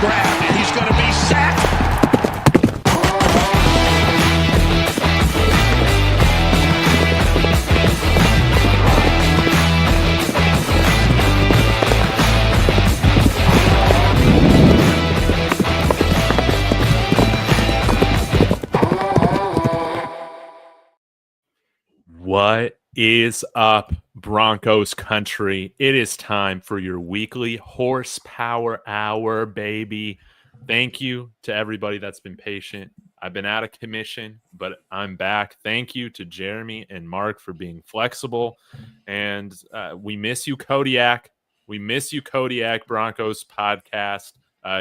grab, and he's going to be sacked. What is up, Broncos country? It is time for your weekly horsepower hour, baby. Thank you to everybody that's been patient. I've been out of commission, but I'm back. Thank you to Jeremy and Mark for being flexible. And we miss you, Kodiak. We miss you, Kodiak Broncos podcast.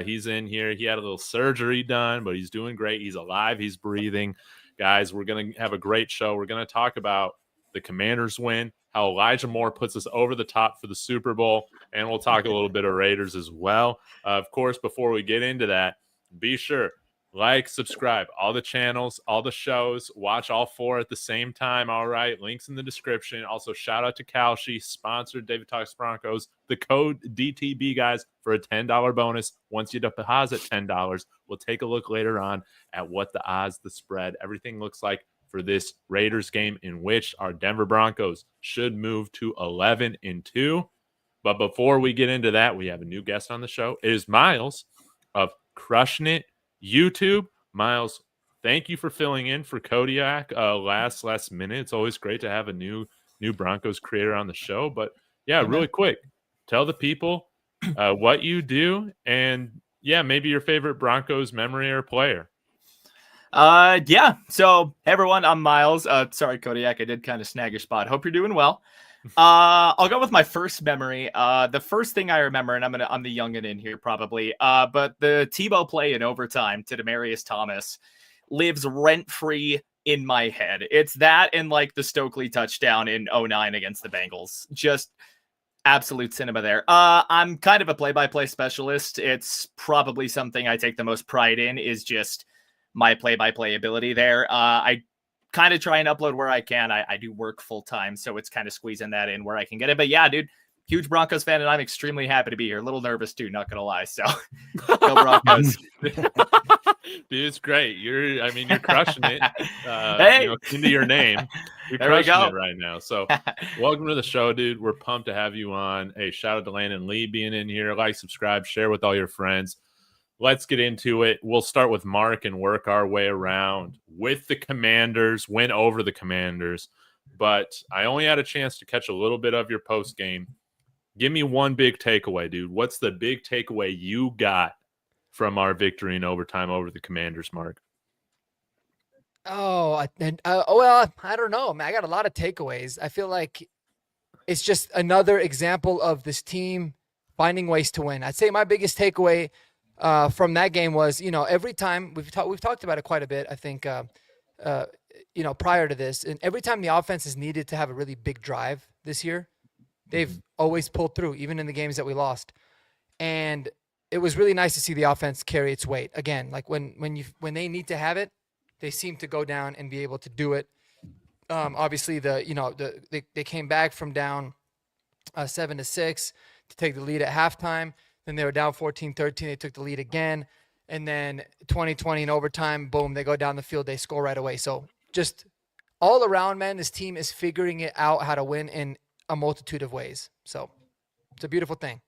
He's in here. He had a little surgery done, but he's doing great. He's alive. He's breathing. Guys, we're going to have a great show. We're going to talk about the Commanders win, how Elijah Moore puts us over the top for the Super Bowl, and we'll talk a little bit of Raiders as well. Of course, before we get into that, be sure, like, subscribe, all the channels, all the shows, watch all four at the same time, all right? Links in the description. Also, shout out to Kalshi, sponsored David Talks Broncos. The code DTB, guys, for a $10 bonus. Once you deposit $10, we'll take a look later on at what the odds, the spread, everything looks like for this Raiders game, in which our Denver Broncos should move to 11-2. But before we get into that, we have a new guest on the show. It is Miles of Crushing It YouTube. Miles, thank you for filling in for Kodiak last minute. It's always great to have a new Broncos creator on the show. But yeah, really quick, tell the people what you do, and yeah, maybe your favorite Broncos memory or player. Yeah. So, hey everyone, I'm Miles. Sorry, Kodiak, I did kind of snag your spot. Hope you're doing well. I'll go with my first memory. The first thing I remember, and I'm the youngin' in here probably, but the Tebow play in overtime to Demaryius Thomas lives rent-free in my head. It's that and like the Stokely touchdown in 2009 against the Bengals. Just absolute cinema there. I'm kind of a play-by-play specialist. It's probably something I take the most pride in, is just my play-by-play ability there. I kind of try and upload where I can. I do work full-time, so it's kind of squeezing that in where I can get it. But yeah, dude, huge Broncos fan, and I'm extremely happy to be here. A little nervous too, not gonna lie. So go Broncos. Dude, it's great. You're crushing it. Hey, into your name. You're there we crushing go. it right now. So welcome to the show, dude. We're pumped to have you on. Hey, shout out to Landon Lee being in here. Like, subscribe, share with all your friends. Let's get into it. We'll start with Mark and work our way around with the Commanders, win over the Commanders. But I only had a chance to catch a little bit of your post game. Give me one big takeaway, dude. What's the big takeaway you got from our victory in overtime over the Commanders, Mark? Well, I don't know, man. I got a lot of takeaways. I feel like it's just another example of this team finding ways to win. I'd say my biggest takeaway from that game was, every time we've talked about it quite a bit, I think, prior to this, and every time the offense is needed to have a really big drive this year, they've always pulled through, even in the games that we lost. And it was really nice to see the offense carry its weight again. Like when they need to have it, they seem to go down and be able to do it. Obviously they came back from down 7-6 to take the lead at halftime. Then they were down 14-13. They took the lead again. And then 2020 in overtime, boom, they go down the field. They score right away. So just all around, man, this team is figuring it out how to win in a multitude of ways. So it's a beautiful thing.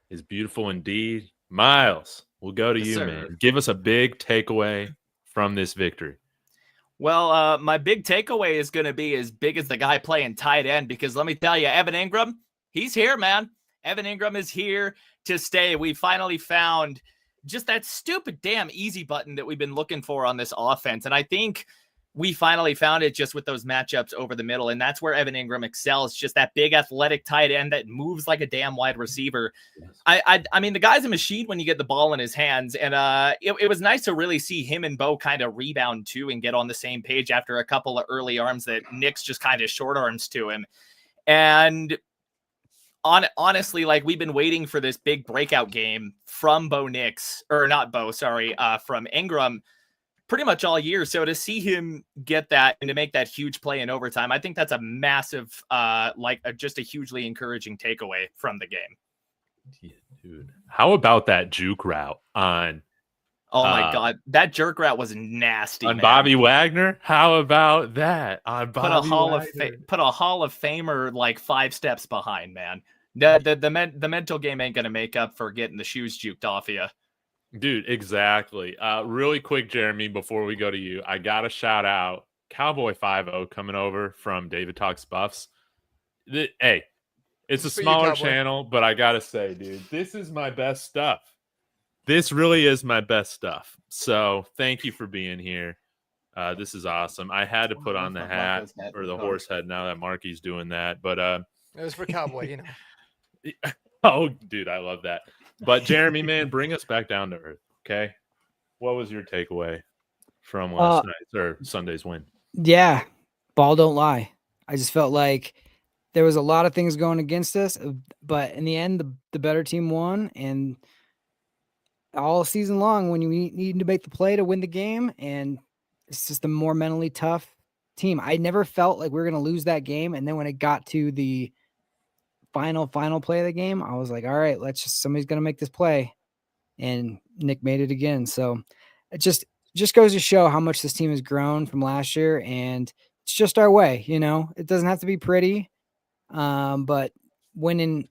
It's beautiful indeed. Miles, we'll go to you, sir. man. Give us a big takeaway from this victory. Well, my big takeaway is going to be as big as the guy playing tight end, because let me tell you, Evan Ingram, he's here, man. Evan Ingram is here to stay. We finally found just that stupid damn easy button that we've been looking for on this offense. And I think we finally found it just with those matchups over the middle. And that's where Evan Ingram excels. Just that big athletic tight end that moves like a damn wide receiver. I mean, the guy's a machine when you get the ball in his hands. And it was nice to really see him and Bo kind of rebound too and get on the same page after a couple of early arms that Nick's just kind of short arms to him. And honestly, like, we've been waiting for this big breakout game from from Ingram pretty much all year. So to see him get that and to make that huge play in overtime, I think that's a massive, just a hugely encouraging takeaway from the game. Dude, how about that juke route on Oh my God, that jerk route was nasty. on man. Bobby Wagner? How about that on Put a Bobby Hall Wagner? put a Hall of Famer like 5 steps behind, man. The mental game ain't gonna make up for getting the shoes juked off you. Dude, exactly. Really quick, Jeremy, before we go to you, I got to shout out Cowboy 50 coming over from David Talks Buffs. Hey, it's a For you, smaller Cowboy. channel, but I got to say, dude, this is my best stuff. This really is my best stuff. So thank you for being here. This is awesome. I had to put on the hat or the horse head now that Marky's doing that. But It was for Cowboy, you know. oh, dude, I love that. But Jeremy, man, bring us back down to earth. Okay. What was your takeaway from last night's or Sunday's win? Yeah, ball don't lie. I just felt like there was a lot of things going against us, but in the end, the better team won. And all season long, when you need to make the play to win the game, and it's just a more mentally tough team. I never felt like we were going to lose that game. And then when it got to the final play of the game, I was like, all right, somebody's going to make this play. And Nick made it again. So it just goes to show how much this team has grown from last year, and it's just our way. It doesn't have to be pretty, but winning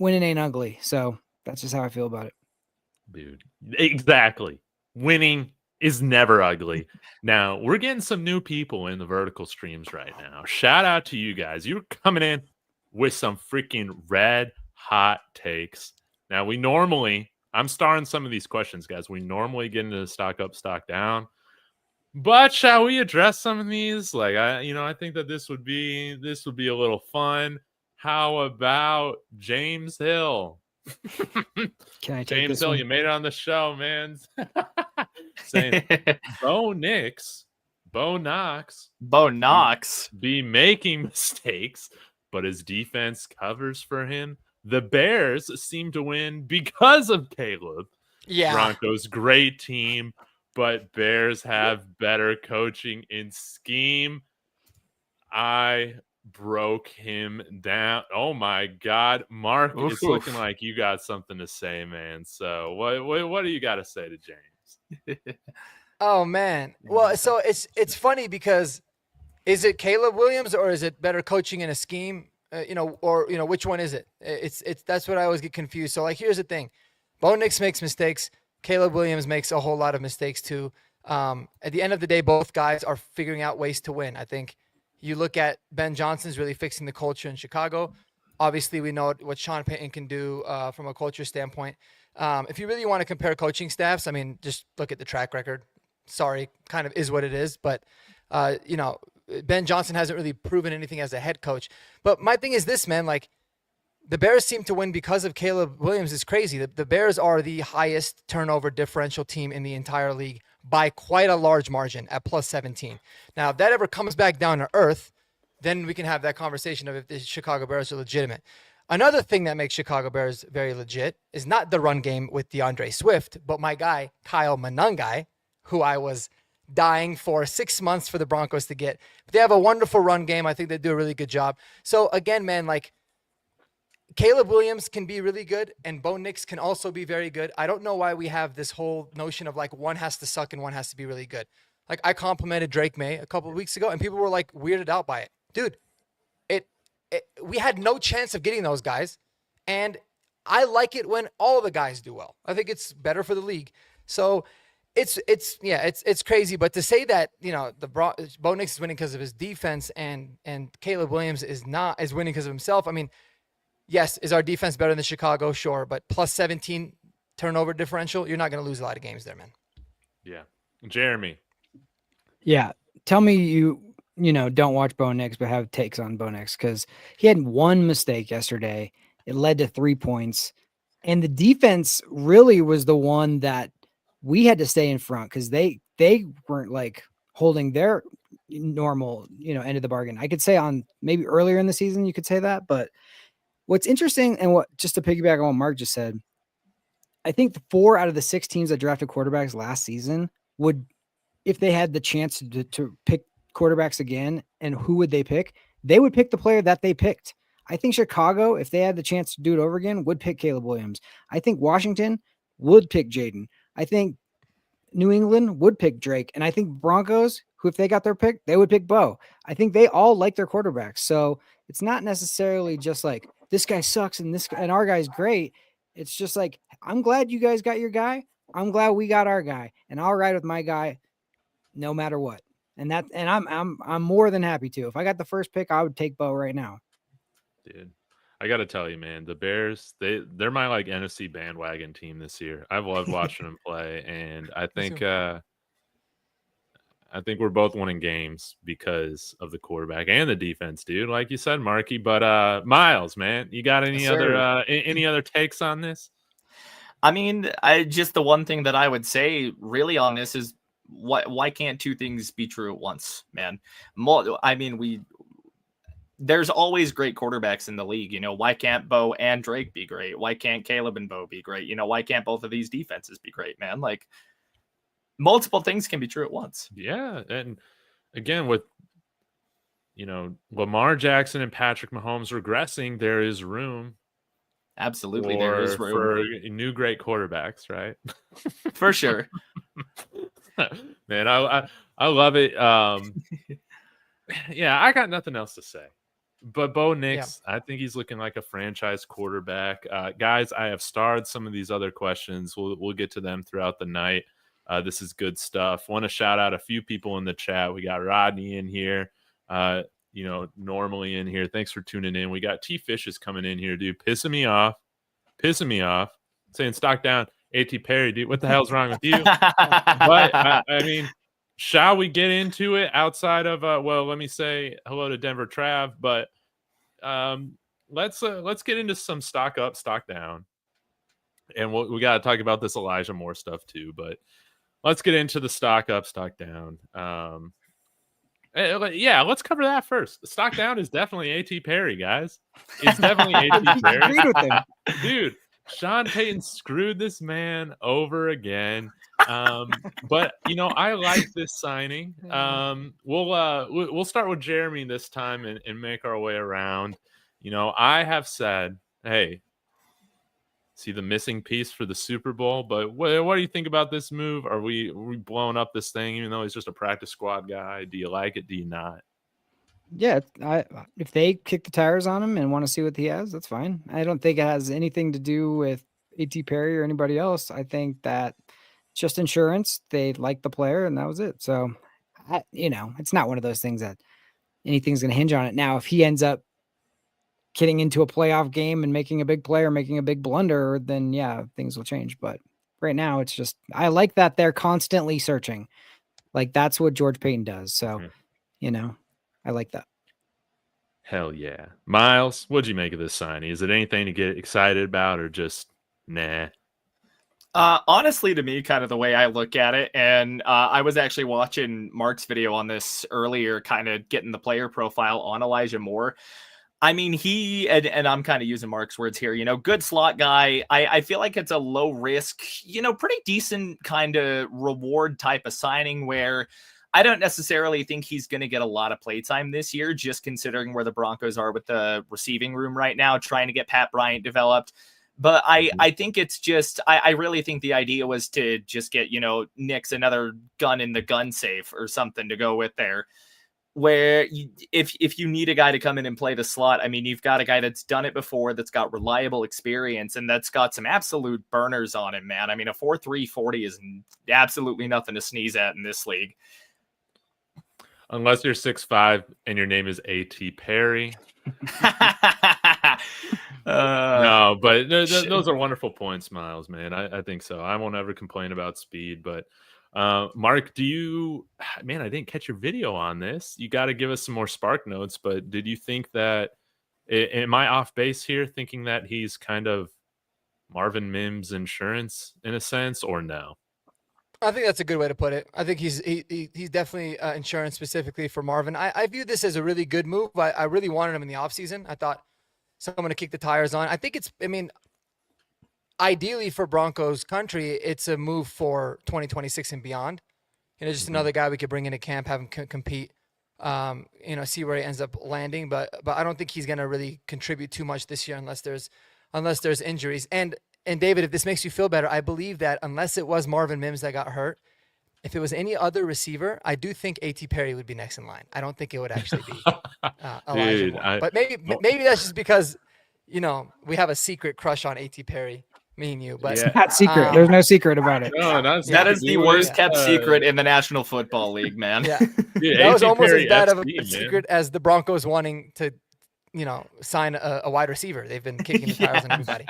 ain't ugly. So that's just how I feel about it. Dude, exactly. Winning is never ugly. Now, we're getting some new people in the vertical streams right now. Shout out to you guys. You're coming in with some freaking red hot takes. Now, I'm starring some of these questions, guys. We normally get into the stock up, stock down. But shall we address some of these? Like, I think that this would be a little fun. How about James Hill? Can I take James this Hill, one? you made it on the show, man. Saying Bo Knox be making mistakes, but his defense covers for him. The Bears seem to win because of Caleb. Yeah. Broncos, great team, but Bears have better coaching in scheme. I broke him down. Oh my God, Mark, it's looking like you got something to say, man. So what do you got to say to James? Oh man. Well, so it's funny because is it Caleb Williams or is it better coaching in a scheme? Which one is it? It's that's what I always get confused. So like, here's the thing: Bo Nix makes mistakes. Caleb Williams makes a whole lot of mistakes too. At the end of the day, both guys are figuring out ways to win. I think you look at Ben Johnson's really fixing the culture in Chicago. Obviously, we know what Sean Payton can do from a culture standpoint. If you really want to compare coaching staffs, I mean, just look at the track record. Sorry, kind of is what it is. But, Ben Johnson hasn't really proven anything as a head coach. But my thing is this, man, like the Bears seem to win because of Caleb Williams. Is crazy. The Bears are the highest turnover differential team in the entire league by quite a large margin at plus 17. Now, if that ever comes back down to earth, then we can have that conversation of if the Chicago Bears are legitimate. Another thing that makes Chicago Bears very legit is not the run game with DeAndre Swift, but my guy, Kyle Monangai, who I was dying for 6 months for the Broncos to get. But they have a wonderful run game. I think they do a really good job. So again, man, like Caleb Williams can be really good and Bo Nix can also be very good. I don't know why we have this whole notion of like one has to suck and one has to be really good. Like I complimented Drake May a couple of weeks ago and people were like weirded out by it. Dude, we had no chance of getting those guys. And I like it when all the guys do well. I think it's better for the league. So it's crazy. But to say that, Bo Nix is winning because of his defense and Caleb Williams is winning because of himself. I mean, yes, is our defense better than Chicago? Sure. But plus 17 turnover differential, you're not going to lose a lot of games there, man. Yeah. Jeremy. Yeah. Tell me you don't watch Bo Nix, but have takes on Bo Nix because he had one mistake yesterday. It led to 3 points. And the defense really was the one that we had to stay in front because they weren't like holding their normal, end of the bargain. I could say on maybe earlier in the season, you could say that. But what's interesting and just to piggyback on what Mark just said, I think the 4 out of the 6 teams that drafted quarterbacks last season would, if they had the chance to pick quarterbacks again, and who would they pick? They would pick the player that they picked. I think Chicago, if they had the chance to do it over again, would pick Caleb Williams. I think Washington would pick Jaden. I think New England would pick Drake. And I think Broncos, who if they got their pick, they would pick Bo. I think they all like their quarterbacks. So it's not necessarily just like this guy sucks and our guy's great. It's just like, I'm glad you guys got your guy. I'm glad we got our guy, and I'll ride with my guy no matter what. And I'm more than happy to. If I got the first pick, I would take Bo right now. Dude, I got to tell you, man, the Bears, they're my like NFC bandwagon team this year. I've loved watching them play, and I think we're both winning games because of the quarterback and the defense, dude. Like you said, Marky. But Miles, man, you got any other takes on this? I mean, the one thing that I would say really on this is why can't two things be true at once, man? There's always great quarterbacks in the league. You know, why can't Bo and Drake be great? Why can't Caleb and Bo be great? You know, why can't both of these defenses be great, man? Like, multiple things can be true at once. Yeah. And again, with, you know, Lamar Jackson and Patrick Mahomes regressing, there is room. Absolutely. There is room for new great quarterbacks, right? For sure. Man, I love it. Yeah, I got nothing else to say. But Bo Nix, I think he's looking like a franchise quarterback. Guys, I have starred some of these other questions. We'll get to them throughout the night. This is good stuff. Want to shout out a few people in the chat. We got Rodney in here, normally in here. Thanks for tuning in. We got T Fishes coming in here, dude. Pissing me off. Saying stock down. A.T. Perry, dude. What the hell's wrong with you? But I mean, shall we get into it outside of let me say hello to Denver Trav, but let's get into some stock up, stock down. And we got to talk about this Elijah Moore stuff too, but let's get into the stock up, stock down. Let's cover that first. The stock down is definitely A.T. Perry, guys. It's definitely A.T. Perry. Agreed with him. Dude, Sean Payton screwed this man over again. But I like this signing. We'll start with Jeremy this time and make our way around. I have said, hey, see the missing piece for the Super Bowl, but what do you think about this move? Are we blowing up this thing even though he's just a practice squad guy? Do you like it? Do you not? Yeah, if they kick the tires on him and want to see what he has, that's fine. I don't think it has anything to do with A.T. Perry or anybody else. I think that it's just insurance. They like the player, and that was it. So, it's not one of those things that anything's going to hinge on it. Now, if he ends up getting into a playoff game and making a big play or making a big blunder, then yeah, things will change. But right now, it's just I like that they're constantly searching. Like that's what George Payton does. So, I like that. Hell yeah. Miles, what'd you make of this signing? Is it anything to get excited about or just nah? Honestly, to me, kind of the way I look at it, and I was actually watching Mark's video on this earlier, kind of getting the player profile on Elijah Moore. I mean, he, and I'm kind of using Mark's words here, good slot guy. I feel like it's a low risk, pretty decent kind of reward type of signing where I don't necessarily think he's going to get a lot of play time this year, just considering where the Broncos are with the receiving room right now, trying to get Pat Bryant developed. But I think it's just, I really think the idea was to just get, Nix another gun in the gun safe or something to go with there. Where if you need a guy to come in and play the slot, I mean, you've got a guy that's done it before, that's got reliable experience, and that's got some absolute burners on him, man. I mean, a 4.3 40 is absolutely nothing to sneeze at in this league. Unless you're 6'5" and your name is A.T. Perry. No, but those are wonderful points, Miles, man. I think so. I won't ever complain about speed, but Mark, I didn't catch your video on this. You got to give us some more spark notes, but did you think that, am I off base here thinking that he's kind of Marvin Mims insurance in a sense, or no? I think that's a good way to put it. I think he's definitely insurance specifically for Marvin. I view this as a really good move. I really wanted him in the offseason. I thought someone to kick the tires on. I think ideally for Broncos country, it's a move for 2026 and beyond. Just another guy we could bring into camp, have him compete. See where he ends up landing. But I don't think he's going to really contribute too much this year unless there's injuries. And David, if this makes you feel better, I believe that unless it was Marvin Mims that got hurt, if it was any other receiver, I do think A.T. Perry would be next in line. I don't think it would actually be Elijah Dude, Moore. But maybe that's just because, we have a secret crush on A.T. Perry, me and you. But Yeah. Not secret. There's no secret about it. No, That is the worst kept Yeah. secret in the National Football League, man. Yeah, Dude, that was A.T. almost Perry as bad of a FC, man. secret as the Broncos wanting to, sign a wide receiver. They've been kicking the tires on everybody.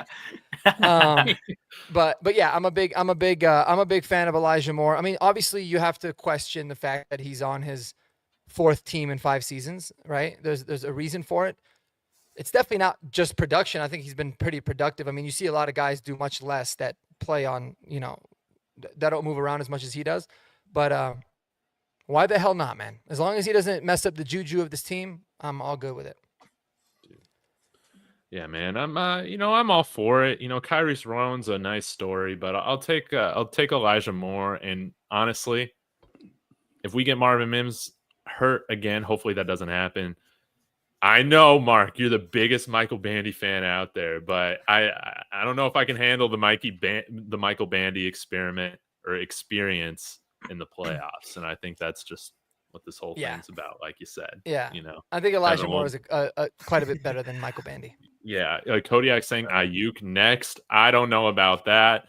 But yeah, I'm a big fan of Elijah Moore. I mean, obviously you have to question the fact that he's on his 4th team in 5 seasons, right? There's a reason for it. It's definitely not just production. I think he's been pretty productive. I mean, you see a lot of guys do much less that play on, that don't move around as much as he does. But why the hell not, man? As long as he doesn't mess up the juju of this team, I'm all good with it. Yeah, man. I'm all for it. Kyrie Rowan's a nice story, but I'll take Elijah Moore. And honestly, if we get Marvin Mims hurt again, hopefully that doesn't happen. I know, Mark, you're the biggest Michael Bandy fan out there, but I don't know if I can handle the Michael Bandy experiment or experience in the playoffs, and I think that's just what this whole thing's about, like you said. Yeah, I think Elijah Moore is quite a bit better than Michael Bandy. Yeah, Kodiak saying Ayuk next. I don't know about that,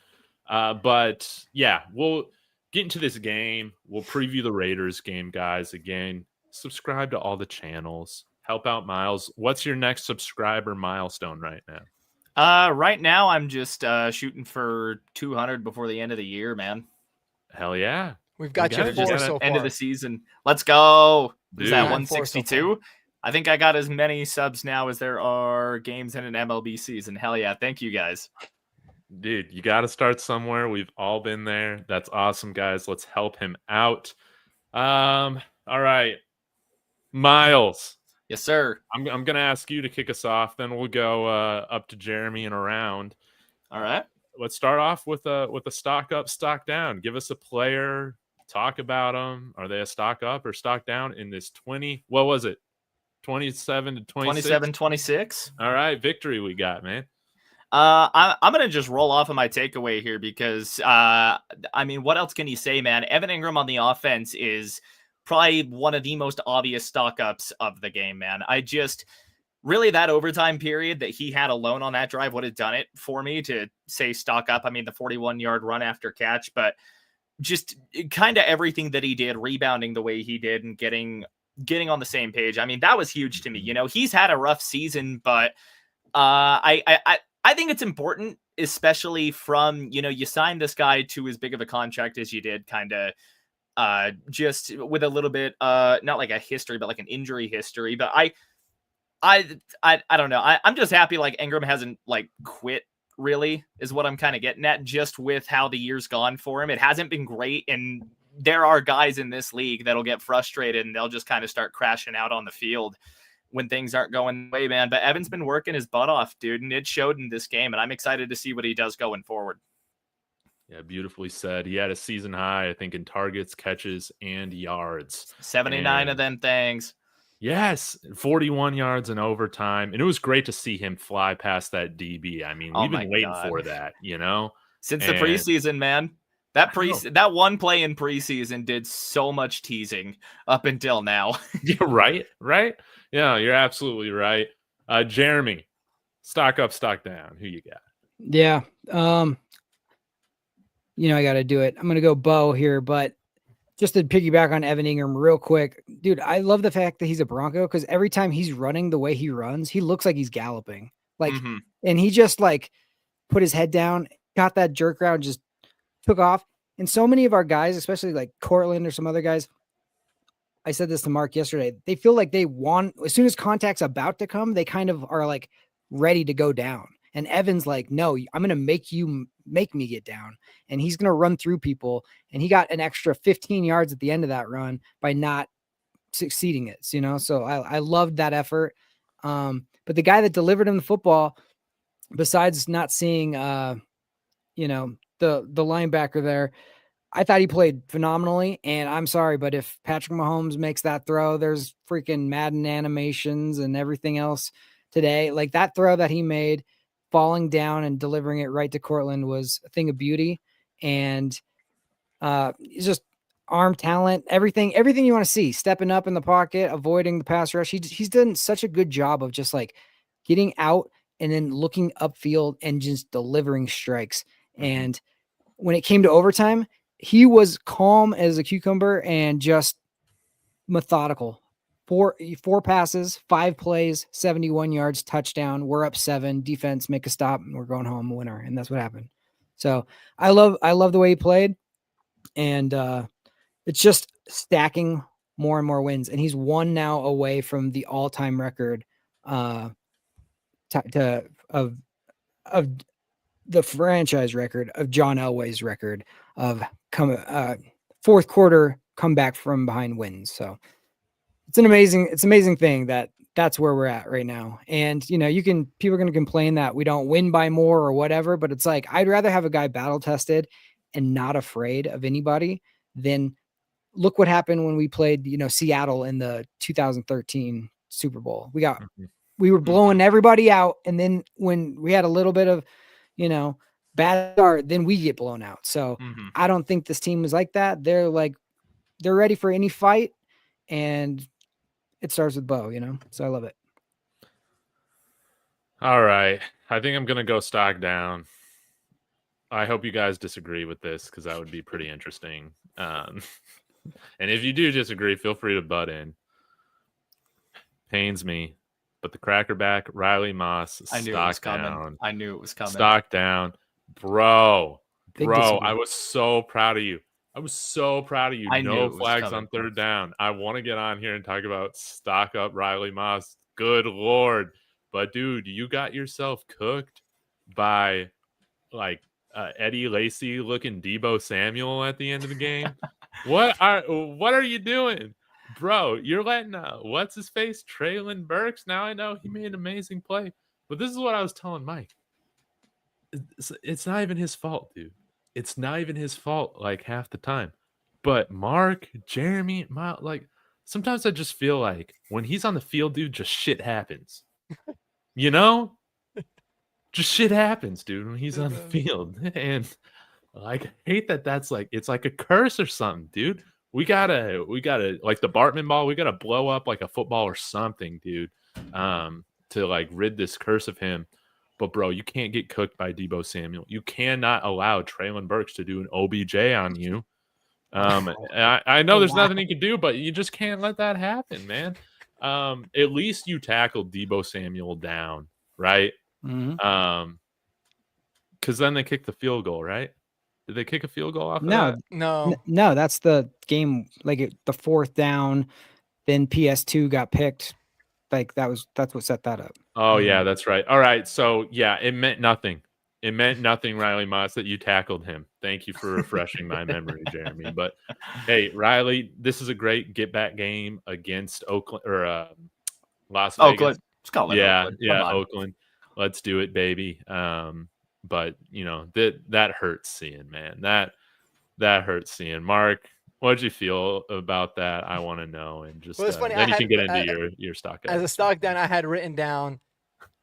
but yeah, we'll get into this game. We'll preview the Raiders game, guys. Again, subscribe to all the channels. Help out Miles. What's your next subscriber milestone right now? Right now I'm just shooting for 200 before the end of the year, man. Hell yeah. We've got you 4 so far. End of the season. Let's go. Is that Dude. 162? I think I got as many subs now as there are games in an MLB season. Hell yeah. Thank you guys. Dude, you got to start somewhere. We've all been there. That's awesome, guys. Let's help him out. All right. Miles. Yes, sir. I'm going to ask you to kick us off. Then we'll go up to Jeremy and around. All right. Let's start off with a stock up, stock down. Give us a player. Talk about them. Are they a stock up or stock down in this what was it? 27 to 26? 27-26. All right. Victory we got, man. I'm going to just roll off of my takeaway here because, what else can you say, man? Evan Ingram on the offense is probably one of the most obvious stock ups of the game, man. Really that overtime period that he had alone on that drive would have done it for me to say stock up. I mean, the 41-yard run after catch, but just kind of everything that he did, rebounding the way he did and getting on the same page. I mean, that was huge to me. He's had a rough season, but I think it's important, especially from, you signed this guy to as big of a contract as you did, kind of just with a little bit, not like a history, but like an injury history. But I don't know. I'm just happy like Ingram hasn't like quit, really, is what I'm kind of getting at, just with how the year's gone for him. It hasn't been great. And there are guys in this league that'll get frustrated and they'll just kind of start crashing out on the field when things aren't going the way, man. But Evan's been working his butt off, dude. And it showed in this game. And I'm excited to see what he does going forward. Yeah, beautifully said. He had a season high, I think, in targets, catches, and yards. 79 of them things. Yes, 41 yards in overtime. And it was great to see him fly past that DB. I mean, we've been waiting for that, Since the preseason, man. That one play in preseason did so much teasing up until now. You're right. Yeah, you're absolutely right. Jeremy, stock up, stock down. Who you got? Yeah. I got to do it. I'm going to go Bo here, but just to piggyback on Evan Ingram real quick, dude, I love the fact that he's a Bronco because every time he's running the way he runs, he looks like he's galloping. And he just like put his head down, got that jerk route, just took off. And so many of our guys, especially like Cortland or some other guys, I said this to Mark yesterday, they feel like they want, as soon as contact's about to come, they kind of are like ready to go down. And Evan's like, no, I'm going to make me get down. And he's going to run through people. And he got an extra 15 yards at the end of that run by not succeeding it, So I loved that effort. But the guy that delivered him the football, besides not seeing, the linebacker there, I thought he played phenomenally, and I'm sorry, but if Patrick Mahomes makes that throw, there's freaking Madden animations and everything else today. Like that throw that he made, falling down and delivering it right to Cortland was a thing of beauty. And it's just arm talent, everything you want to see, stepping up in the pocket, avoiding the pass rush. He's done such a good job of just like getting out and then looking upfield and just delivering strikes. And when it came to overtime, he was calm as a cucumber and just methodical. Four passes, 5 plays, 71 yards, touchdown. We're up 7. Defense make a stop, and we're going home a winner. And that's what happened. So I love the way he played, and it's just stacking more and more wins. And he's one now away from the all-time record of the franchise record of John Elway's record of fourth quarter comeback from behind wins. So it's an amazing thing that's where we're at right now. And people are going to complain that we don't win by more or whatever, but it's like, I'd rather have a guy battle tested and not afraid of anybody than look what happened when we played, Seattle in the 2013 Super Bowl. We were blowing everybody out. And then when we had a little bit of, bad start, then we get blown out. So I don't think this team is like that. They're ready for any fight, and it starts with Bo, so I love it. All right. I think I'm going to go stock down. I hope you guys disagree with this because that would be pretty interesting. And if you do disagree, feel free to butt in. Pains me. But the crackerback, Riley Moss, I knew it was coming. I knew it was coming. Stock down. Bro, I was so proud of you. No flags on third down. I want to get on here and talk about stock up Riley Moss. Good Lord. But, dude, you got yourself cooked by, Eddie Lacy looking Debo Samuel at the end of the game. What are you doing? Bro, you're letting what's his face, Traylon Burks. Now I know he made an amazing play, but this is what I was telling Mike. It's not even his fault, dude. It's not even his fault half the time. But Marc, Jeremy, sometimes I just feel like when he's on the field, dude, just shit happens. Just shit happens, dude, when he's on the field. And I hate that's it's like a curse or something, dude. We gotta like the Bartman ball. We gotta blow up like a football or something, dude, to rid this curse of him. But bro, you can't get cooked by Debo Samuel. You cannot allow Traylon Burks to do an OBJ on you. I know there's nothing he can do, but you just can't let that happen, man. At least you tackled Debo Samuel down, right? Because then they kicked the field goal, right? Did they kick a field goal off of that? No, that's the game, the fourth down, then PS2 got picked. That's what set that up. Oh, yeah, that's right. All right, so, yeah, it meant nothing. It meant nothing, Riley Moss, that you tackled him. Thank you for refreshing my memory, Jeremy. But, hey, Riley, this is a great get-back game against Oakland or Las Vegas. Oakland. Scotland. Yeah, Oakland. Let's do it, baby. But that hurts seeing, man. That hurts seeing. Marc, what did you feel about that? I want to know, and just it's funny. Then you can get into your stock down. As a stock down, I had written down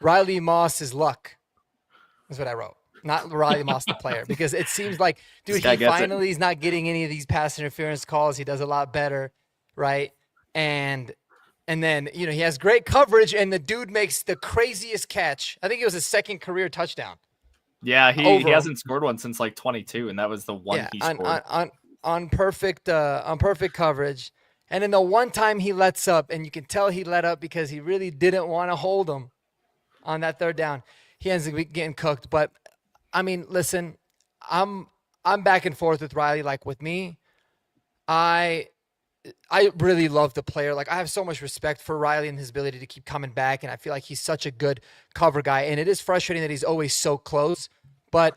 Riley Moss's luck. Is what I wrote, not Riley Moss the player, because it seems like, dude, he's not getting any of these pass interference calls. He does a lot better, right? And then he has great coverage, and the dude makes the craziest catch. I think it was his second career touchdown. Yeah, he hasn't scored one since 22, and that was the one he scored on perfect coverage. And then the one time he lets up, and you can tell he let up because he really didn't want to hold him on that third down. He ends up getting cooked. But I mean, listen, I'm back and forth with Riley. With me, I really love the player. I have so much respect for Riley and his ability to keep coming back, and I feel like he's such a good cover guy. And it is frustrating that he's always so close, but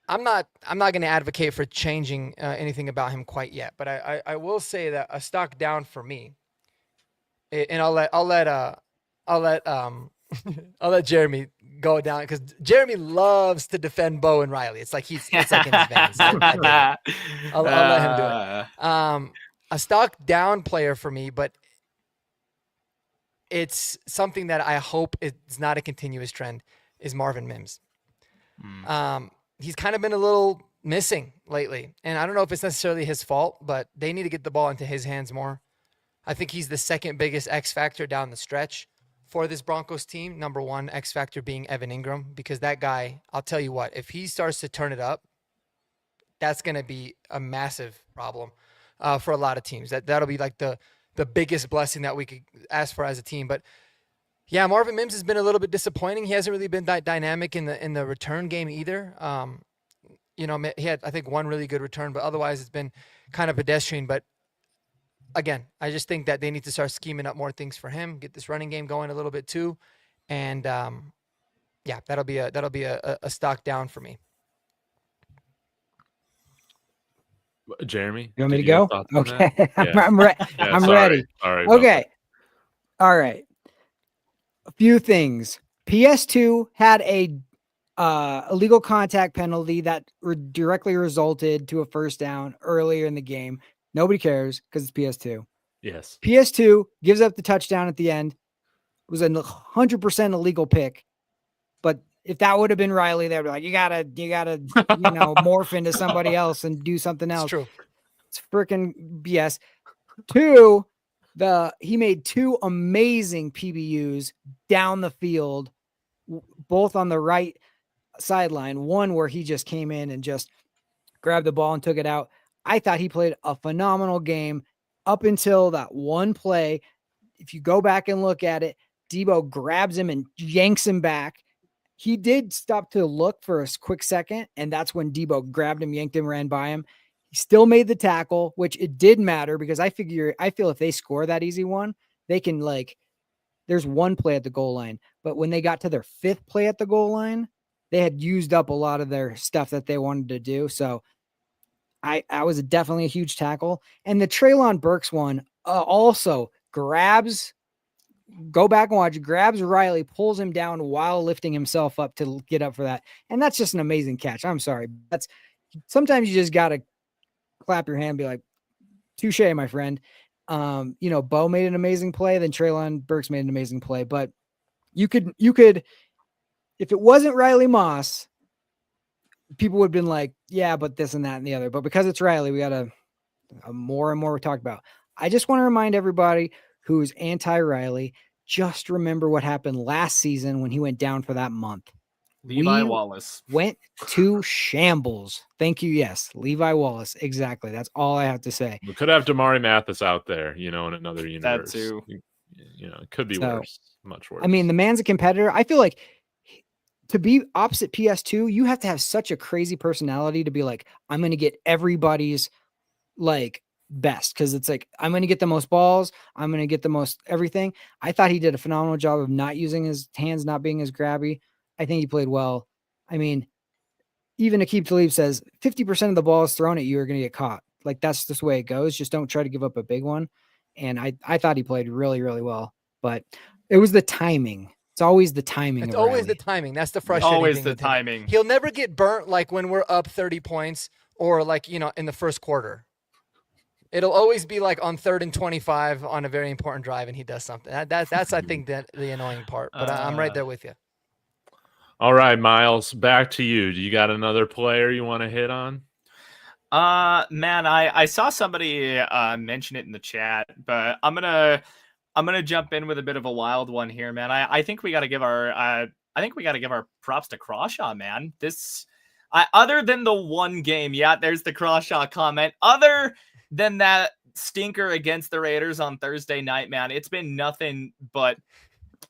I'm not going to advocate for changing anything about him quite yet. But I will say that a stock down for me, and I'll let I'll let Jeremy go down because Jeremy loves to defend Bo and Riley. It's like it's like in his veins. I dig it. I'll let him do it. A stock down player for me, but it's something that I hope it's not a continuous trend, is Marvin Mims. He's kind of been a little missing lately, and I don't know if it's necessarily his fault, but they need to get the ball into his hands more. I think he's the second biggest X factor down the stretch for this Broncos team. Number one X factor being Evan Ingram, because that guy, I'll tell you what, if he starts to turn it up, that's going to be a massive problem for a lot of teams. That'll be like the biggest blessing that we could ask for as a team. But yeah, Marvin Mims has been a little bit disappointing. He hasn't really been that dynamic in the return game either. He had, I think, one really good return, but otherwise it's been kind of pedestrian. But again, I just think that they need to start scheming up more things for him, get this running game going a little bit too. And yeah, that'll be a stock down for me. Jeremy, You want me to go? Okay. Yeah. I'm ready. Sorry. Okay. All right. A few things. PS2 had a illegal contact penalty that directly resulted to a first down earlier in the game. Nobody cares because it's PS2. Yes. PS2 gives up the touchdown at the end. It was a 100% illegal pick. But if that would have been Riley, they'd be like, you gotta, morph into somebody else and do something else. It's true. It's freaking BS. Two, he made two amazing PBUs down the field, both on the right sideline. One where he just came in and just grabbed the ball and took it out. I thought he played a phenomenal game up until that one play. If you go back and look at it, Debo grabs him and yanks him back. He did stop to look for a quick second, and that's when Debo grabbed him, yanked him, ran by him. He still made the tackle, which it did matter because I feel if they score that easy one, they can there's one play at the goal line. But when they got to their fifth play at the goal line, they had used up a lot of their stuff that they wanted to do. So I was definitely a huge tackle. And the Treylon Burks one also grabs Riley, pulls him down while lifting himself up to get up for that. And that's just an amazing catch. I'm sorry. Sometimes you just got to clap your hand and be like, touche, my friend. Bo made an amazing play. Then Treylon Burks made an amazing play, but you could, if it wasn't Riley Moss, people would have been like, yeah, but this and that and the other, but because it's Riley, we got to more and more we talk about. I just want to remind everybody who's anti-Riley, just remember what happened last season when he went down for that month. Levi Wallace went to shambles. Thank you. Yes. Levi Wallace. Exactly. That's all I have to say. We could have Damari Mathis out there, in another universe. That too. It could be worse, much worse. I mean, the man's a competitor. I feel like to be opposite PS2, you have to have such a crazy personality to be like, I'm going to get everybody's best, because it's like, I'm going to get the most balls, I'm going to get the most everything. I thought he did a phenomenal job of not using his hands, not being as grabby. I think he played well. I mean, even Aqib Talib says 50% of the balls thrown at you are going to get caught. That's just the way it goes. Just don't try to give up a big one. And I thought he played really, really well, but it was the timing. It's always the timing. It's always the timing. That's the frustrating always thing the with him. timing. He'll never get burnt when we're up 30 points or in the first quarter. It'll always be on 3rd and 25 on a very important drive, and he does something. That's I think that the annoying part. But I'm right there with you. All right, Miles, back to you. Do you got another player you want to hit on? Man, I saw somebody mention it in the chat, but I'm gonna jump in with a bit of a wild one here, man. I think we got to give our props to Crawshaw, man. Other than the one game, yeah, there's the Crawshaw comment. Other than that stinker against the Raiders on Thursday night, man, it's been nothing but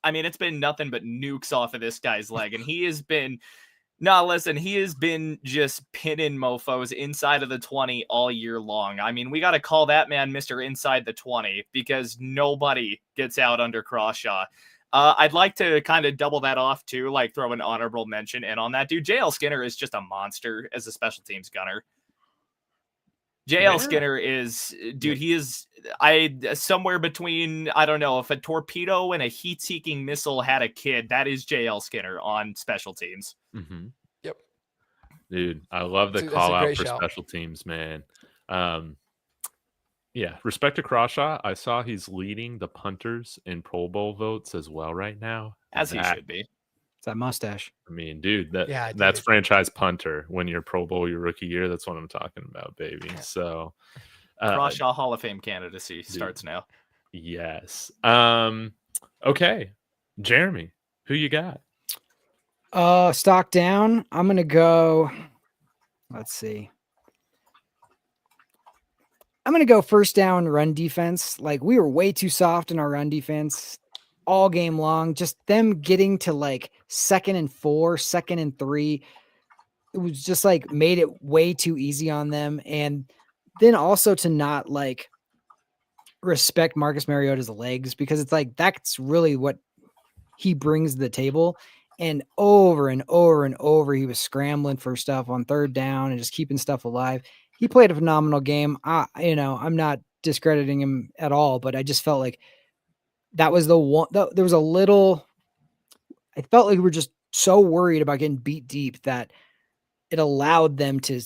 nukes off of this guy's leg. And he has been just pinning mofos inside of the 20 all year long. I mean, we got to call that man Mr. Inside the 20 because nobody gets out under Crawshaw. I'd like to kind of double that off too, throw an honorable mention in on that dude. JL Skinner is just a monster as a special teams gunner. JL Yeah. Skinner is, dude, he is somewhere between, I don't know, if a torpedo and a heat-seeking missile had a kid, that is JL Skinner on special teams. Mm-hmm. Yep. Dude, I love the That's a call out great for shout. special teams, man. Yeah, respect to Crawshaw. I saw he's leading the punters in Pro Bowl votes as well right now. As he That- should be. It's that mustache. I mean, dude, Yeah, that's dude. franchise punter when you're Pro Bowl your rookie year. That's what I'm talking about, baby. Yeah. So, Crawshaw Hall of Fame candidacy starts now. yes. Okay, Jeremy, who you got? Stock down. I'm gonna go. Let's see. I'm gonna go first down run defense. Like we were way too soft in our run defense all game long. Just them getting to like 2nd and 4, 2nd and 3. It was just like made it way too easy on them. And then also to not like respect Marcus Mariota's legs, because it's like that's really what he brings to the table. And over and over, he was scrambling for stuff on 3rd down and just keeping stuff alive. He played a phenomenal game. I'm not discrediting him at all, but I just felt like that was the one. There was a little. I felt like we were just so worried about getting beat deep that it allowed them to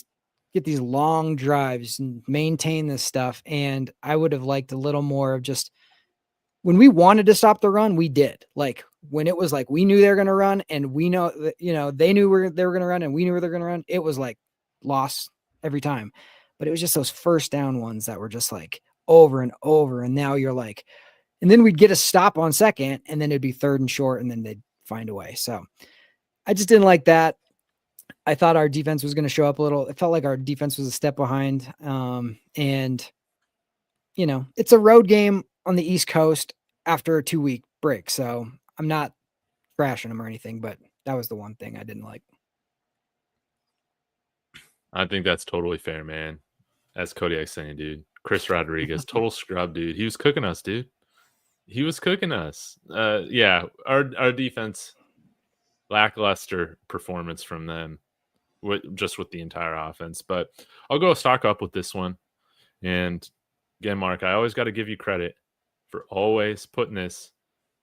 get these long drives and maintain this stuff. And I would have liked a little more of just when we wanted to stop the run, we did. Like when it was like we knew they were going to run, and we know that they knew they were going to run, and we knew they were going to run. It was like loss every time, but it was just those first down ones that were just like over and over. And now you're like, and then we'd get a stop on 2nd, and then it'd be 3rd and short, and then they'd find a way. So I just didn't like that. I thought our defense was going to show up a little. It felt like our defense was a step behind. And it's a road game on the East Coast after a 2-week break. So I'm not trashing them or anything, but that was the one thing I didn't like. I think that's totally fair, man. As Kodiak's saying, dude. Chris Rodriguez, total scrub, dude. He was cooking us, dude. He was cooking us. Yeah, our defense, lackluster performance from them, just with the entire offense. But I'll go stock up with this one. And again, Mark, I always got to give you credit for always putting this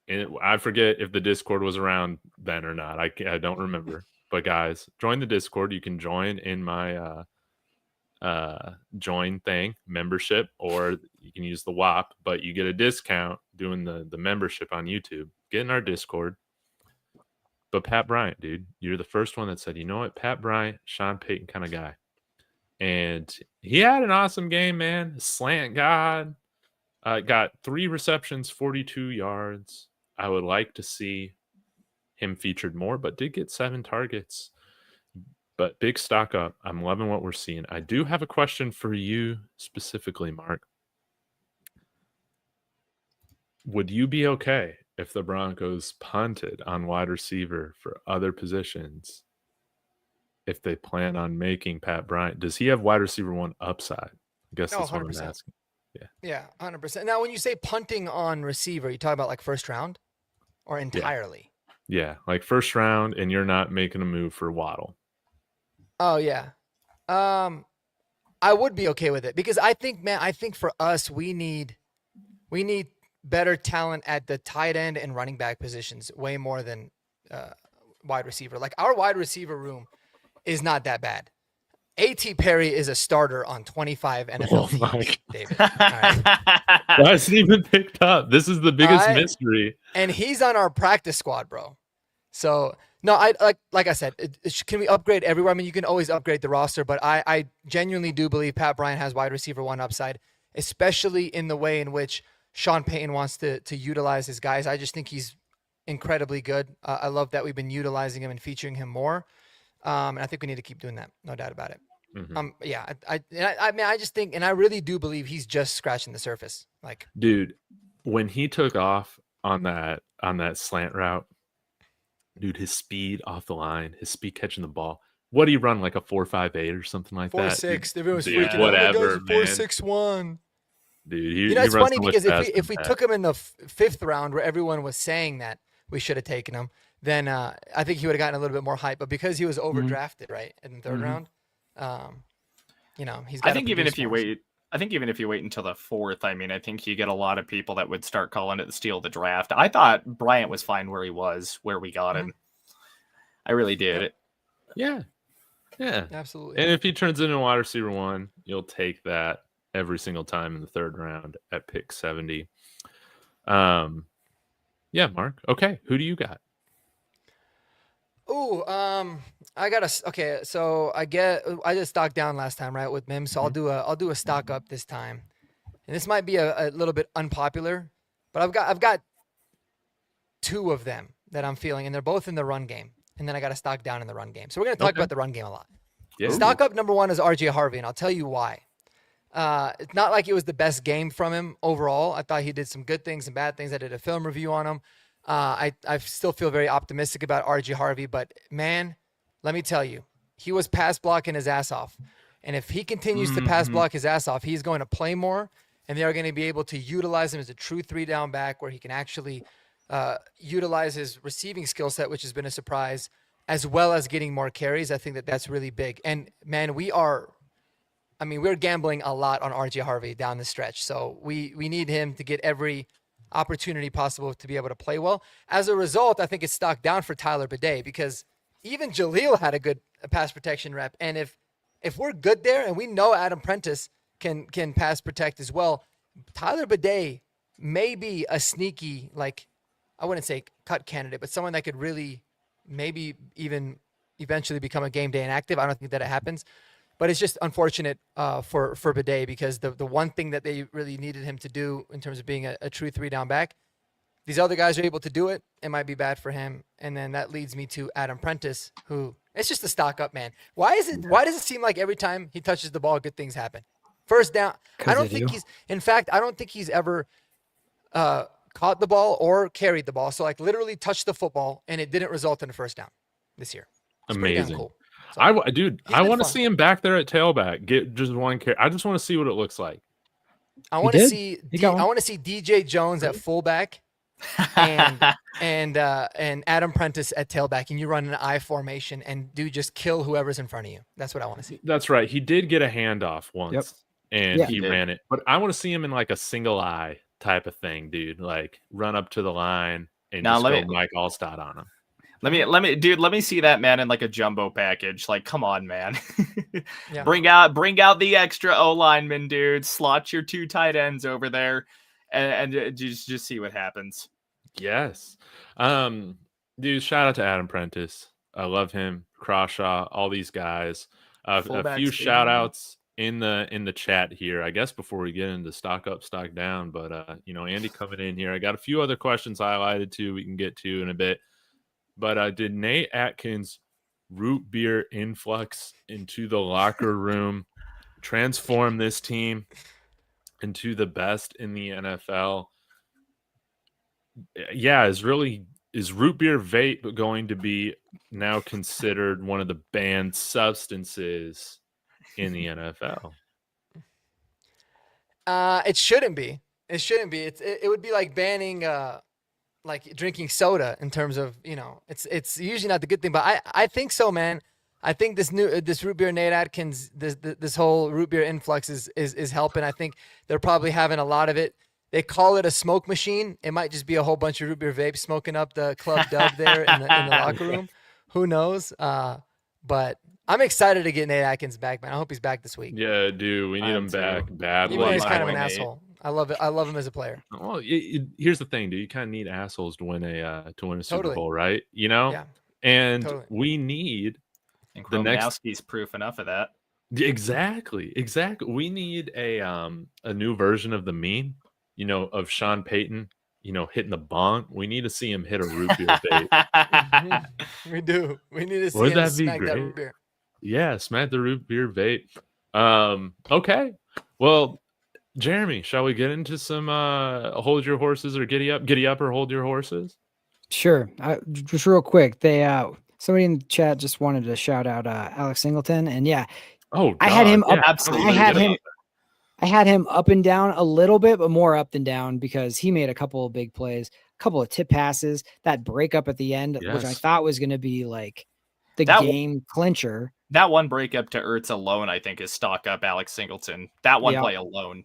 in. I forget if the Discord was around then or not. I don't remember. But guys, join the Discord. You can join in my join thing membership, or you can use the WAP, but you get a discount doing the membership on YouTube. Get in our Discord. But Pat Bryant, dude, you're the first one that said, you know what, Pat Bryant, Sean Payton kind of guy. And he had an awesome game, man. Slant God. Got 3 receptions, 42 yards. I would like to see him featured more, but did get 7 targets. But big stock up. I'm loving what we're seeing. I do have a question for you specifically, Mark. Would you be okay if the Broncos punted on wide receiver for other positions if they plan on making Pat Bryant? Does he have wide receiver 1 upside? I guess No, that's what I'm 100%. asking. Yeah, 100%. Now, when you say punting on receiver, you talk about like first round or entirely? Yeah, like first round, and you're not making a move for Waddle. Oh yeah. I would be okay with it because I think for us, we need better talent at the tight end and running back positions way more than wide receiver. Like our wide receiver room is not that bad. A.T. Perry is a starter on 25 NFL teams, David. All right. Why hasn't even picked up? This is the biggest mystery. And he's on our practice squad, bro. So no, I like I said, can we upgrade everywhere? I mean, you can always upgrade the roster, but I genuinely do believe Pat Bryant has wide receiver 1 upside, especially in the way in which Sean Payton wants to utilize his guys. I just think he's incredibly good. I love that we've been utilizing him and featuring him more. And I think we need to keep doing that. No doubt about it. Mm-hmm. Yeah. I mean, I just think, and I really do believe he's just scratching the surface. Like, dude, when he took off on that slant route, dude, his speed off the line, his speed catching the ball. What do you run, like a 4.58 or something like 4.6? that? 4.6. Everyone's dude, freaking whatever, out. 4.61. Dude, it's funny because if we took him in the 5th round, where everyone was saying that we should have taken him, then I think he would have gotten a little bit more hype. But because he was overdrafted, right, in the 3rd round, you know, he's I got. think even if you wait until the 4th, I mean, I think you get a lot of people that would start calling it the steal of the draft. I thought Bryant was fine where he was, where we got him. I really did. Yeah. Absolutely. And if he turns into a wide receiver 1, you'll take that every single time in the 3rd round at pick 70. Yeah, Mark. Okay, who do you got? Ooh, I got okay. So I just stocked down last time, right, with Mims. So I'll do a stock up this time, and this might be a little bit unpopular, but I've got 2 of them that I'm feeling, and they're both in the run game, and then I got a stock down in the run game. So we're gonna talk about the run game a lot. Yeah. Stock up number 1 is RJ Harvey, and I'll tell you why. It's not like it was the best game from him overall. I thought he did some good things and bad things. I did a film review on him. I still feel very optimistic about RJ Harvey, but man, let me tell you, he was pass blocking his ass off. And if he continues to pass block his ass off, he's going to play more, and they are going to be able to utilize him as a true 3-down back where he can actually utilize his receiving skill set, which has been a surprise, as well as getting more carries. I think that's really big. And man, we're gambling a lot on RJ Harvey down the stretch. So we need him to get every opportunity possible to be able to play well. As a result, I think it's stocked down for Tyler Bidet because even Jaleel had a good pass protection rep. And if we're good there, and we know Adam Prentice can pass protect as well, Tyler Bidet may be a sneaky, like, I wouldn't say cut candidate, but someone that could really maybe even eventually become a game day inactive. I don't think that it happens. But it's just unfortunate for Bidet because the one thing that they really needed him to do in terms of being a true 3-down back, these other guys are able to do it. It might be bad for him. And then that leads me to Adam Prentice, who it's just a stock up, man. Why does it seem like every time he touches the ball, good things happen? First down. I don't think he's ever caught the ball or carried the ball. So like literally touched the football and it didn't result in a first down this year. It's Amazing. Cool. So, I want to see him back there at tailback. Get just one carry. I just want to see what it looks like. I want to see DJ Jones at fullback and Adam Prentice at tailback, and you run an I formation and just kill whoever's in front of you. That's what I want to see. That's right. He did get a handoff once, and he ran it. But I want to see him in like a single eye type of thing, dude. Like run up to the line and just go Mike Allstott on him. Let me see that, man, in like a jumbo package. Like, come on, man. Yeah. Bring out the extra O lineman, dude. Slot your 2 tight ends over there, and just see what happens. Yes, dude. Shout out to Adam Prentice. I love him. Crawshaw, all these guys. A few shout outs in the chat here, I guess, before we get into stock up, stock down. But Andy coming in here. I got a few other questions highlighted too. We can get to in a bit. But did Nate Atkins' root beer influx into the locker room transform this team into the best in the NFL? Yeah, is root beer vape going to be now considered one of the banned substances in the NFL? It shouldn't be. It shouldn't be. It would be like banning like drinking soda in terms of, it's usually not the good thing, but I think so, man. I think this root beer Nate Atkins, this whole root beer influx is helping. I think they're probably having a lot of it. They call it a smoke machine. It might just be a whole bunch of root beer vapes smoking up the club dub there in the locker room. Who knows? But I'm excited to get Nate Atkins back, man. I hope he's back this week. Yeah, dude, we need him back badly. Even though he's kind of an asshole. I love it. I love him as a player. Well, here's the thing, dude. You kind of need assholes to win a Super Bowl, right? Yeah. And we need the next. He's proof enough of that. Exactly. We need a new version of the meme, of Sean Payton, hitting the bong. We need to see him hit a root beer vape. We do. We need to see Would him that be smack great? that root beer. Yeah, smack the root beer vape. Okay. Well, Jeremy, shall we get into some hold your horses or giddy up or hold your horses? Sure. Just real quick, somebody in the chat just wanted to shout out Alex Singleton, and yeah, God, I had him up. Absolutely. I had him up and down a little bit, but more up than down because he made a couple of big plays, a couple of tip passes, that breakup at the end, which I thought was going to be like the game clincher. That one breakup to Ertz alone, I think, is stock up Alex Singleton. That one Yep. play alone.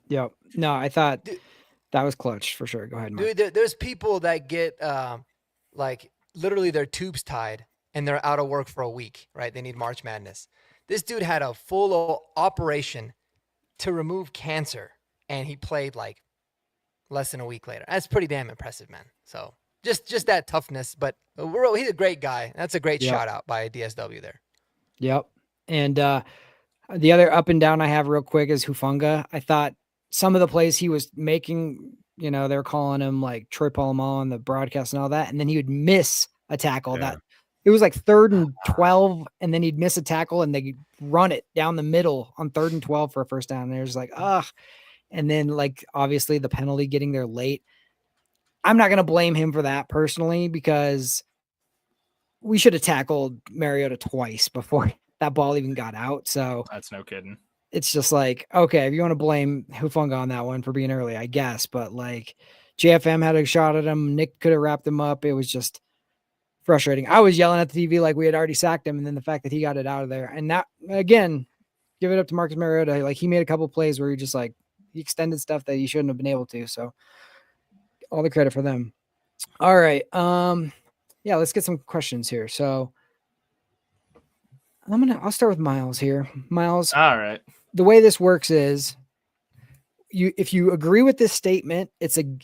Yep. No, I thought Dude, that was clutch for sure. Go ahead, Mark. there's people that get like literally their tubes tied and they're out of work for a week, right? They need March Madness. This dude had a full operation to remove cancer, and he played like less than a week later. That's pretty damn impressive, man. So just that toughness, but he's a great guy. That's a great shout out by DSW there. Yep. And the other up and down I have real quick is Hufanga. I thought some of the plays he was making, you know, they're calling him like Troy Polamalu on the broadcast and all that, and then he would miss a tackle. That it was like 3rd and 12, and then he'd miss a tackle, and they run it down the middle on 3rd and 12 for a first down. And there's like, and then like obviously the penalty getting there late. I'm not going to blame him for that personally, because we should have tackled Mariota twice before that ball even got out. So That's no kidding. it's just like, okay, if you want to blame Hufanga on that one for being early, I guess. But like JFM had a shot at him. Nick could have wrapped him up. It was just frustrating. I was yelling at the TV like we had already sacked him. And then the fact that he got it out of there. And that, again, give it up to Marcus Mariota. Like he made a couple plays where he just like, he extended stuff that he shouldn't have been able to. So all the credit for them. All right. Yeah, let's get some questions here. So I'll start with Miles here. Miles. All right. The way this works is if you agree with this statement,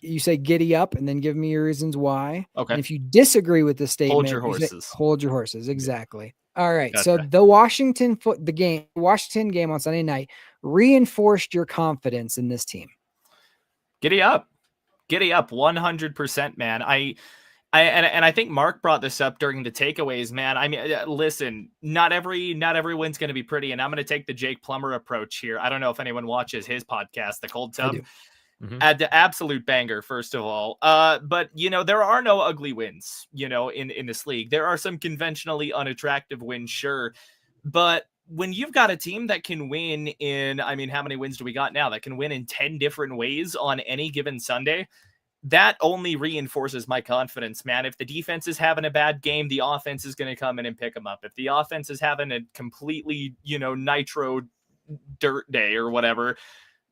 you say giddy up and then give me your reasons why. Okay. And if you disagree with this statement, Hold your horses. Hold your horses. Exactly. All right. Gotcha. So the Washington game on Sunday night reinforced your confidence in this team. Giddy up 100%, man. I think Mark brought this up during the takeaways, man. I mean, listen, not every win's going to be pretty, and I'm going to take the Jake Plummer approach here. I don't know if anyone watches his podcast, The Cold Tub. The absolute banger, first of all. But you know, there are no ugly wins, you know, in this league. There are some conventionally unattractive wins, sure, but when you've got a team that can win in, I mean, how many wins do we got now? That can win in 10 different ways on any given Sunday. That only reinforces my confidence, man. If the defense is having a bad game, the offense is going to come in and pick them up. If the offense is having a completely, you know, nitro dirt day or whatever,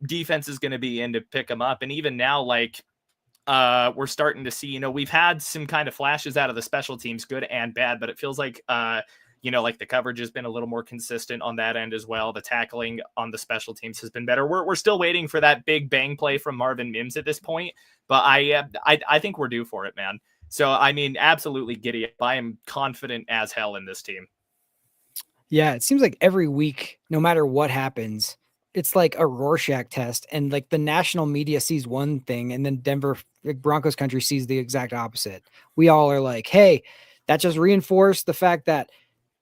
defense is going to be in to pick them up. And even now, like, we're starting to see, you know, we've had some kind of flashes out of the special teams, good and bad, but it feels like, you know, like the coverage has been a little more consistent on that end as well. The tackling on the special teams has been better. We're still waiting for that big bang play from Marvin Mims at this point, but I think we're due for it, man. So, I mean, absolutely giddy up. I am confident as hell in this team. Yeah, it seems like every week, no matter what happens, it's like a Rorschach test, and like the national media sees one thing, and then Denver Broncos country sees the exact opposite. We all are like, hey, that just reinforced the fact that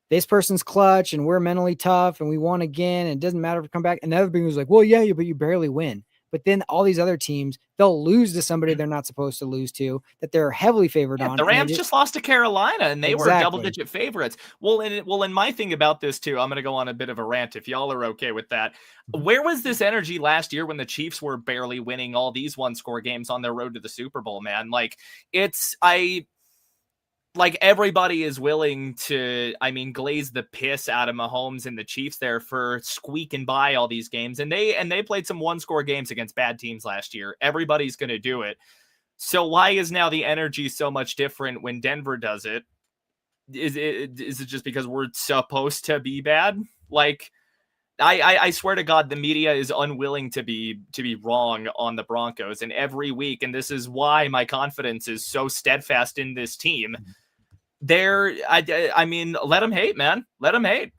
this person's clutch and we're mentally tough and we won again. And it doesn't matter if we come back. And the other thing was like, well, yeah, but you barely win. But then all these other teams, they'll lose to somebody they're not supposed to lose to, that they're heavily favored on. The Rams just lost to Carolina, and they were double-digit favorites. Well, and my thing about this too, I'm going to go on a bit of a rant if y'all are okay with that. Where was this energy last year when the Chiefs were barely winning all these one-score games on their road to the Super Bowl, man? Like, like everybody is willing to, I mean, glaze the piss out of Mahomes and the Chiefs there for squeaking by all these games. And they played some one-score games against bad teams last year. Everybody's going to do it. So why is now the energy so much different when Denver does it? Is it just because we're supposed to be bad? Like, I swear to God, the media is unwilling to be wrong on the Broncos. And every week, and this is why my confidence is so steadfast in this team, I mean, let them hate, man. Let them hate.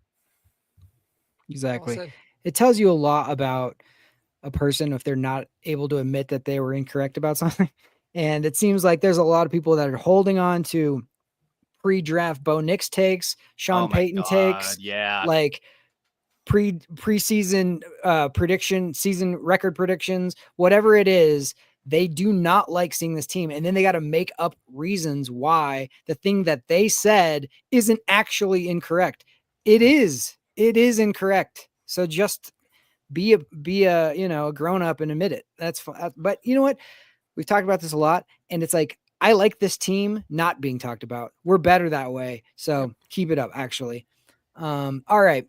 Exactly. Well said. It tells you a lot about a person if they're not able to admit that they were incorrect about something. And it seems like there's a lot of people that are holding on to pre-draft Bo Nix takes, Sean Payton takes, like preseason prediction, season record predictions, whatever it is. They do not like seeing this team. And then they got to make up reasons why the thing that they said isn't actually incorrect. It is incorrect. So just be a, you know, a grown up and admit it. That's fine. But you know what? We've talked about this a lot, and it's like, I like this team not being talked about. We're better that way. So keep it up, actually. All right,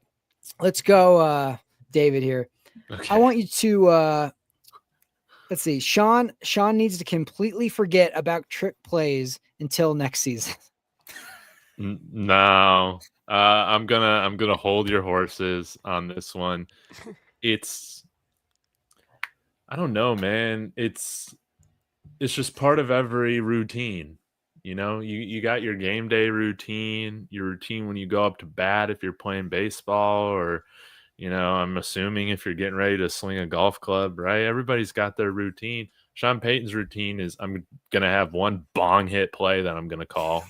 let's go, David here. Okay. I want you to let's see. Sean needs to completely forget about trick plays until next season. No. I'm gonna hold your horses on this one. I don't know, man. It's just part of every routine. You got your game day routine, your routine when you go up to bat if you're playing baseball, or I'm assuming if you're getting ready to swing a golf club, right? Everybody's got their routine. Sean Payton's routine is I'm gonna have one bong hit play that I'm gonna call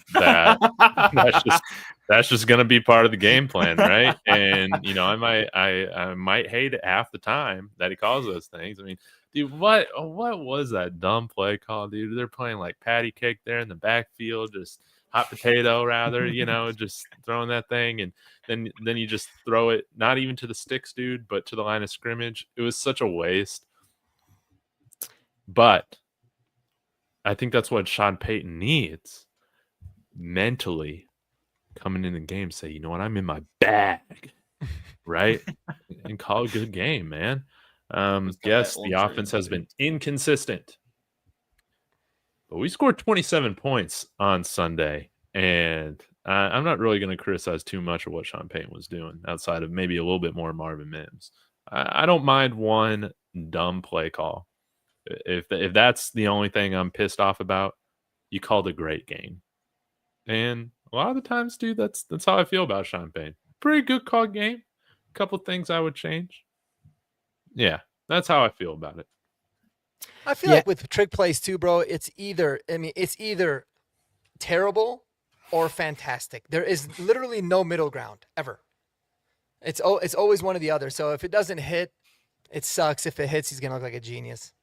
that's just gonna be part of the game plan, right? And I might hate it half the time that he calls those things. I mean, dude, what was that dumb play called, dude? They're playing like patty cake there in the backfield, just hot potato rather, just throwing that thing, and then you just throw it not even to the sticks, dude, but to the line of scrimmage. It was such a waste. But I think that's what Sean Payton needs mentally coming in the game. Say, you know what, I'm in my bag, right? And call a good game, man. Yes, the offense has been inconsistent, but we scored 27 points on Sunday, and I'm not really going to criticize too much of what Sean Payton was doing outside of maybe a little bit more Marvin Mims. I don't mind one dumb play call. If that's the only thing I'm pissed off about, you called a great game. And a lot of the times, dude, that's how I feel about Sean Payton. Pretty good called game. A couple things I would change. Yeah, that's how I feel about it. I feel like with trick plays too, bro, it's either terrible or fantastic. There is literally no middle ground ever. It's always one or the other. So if it doesn't hit, it sucks. If it hits, he's gonna look like a genius.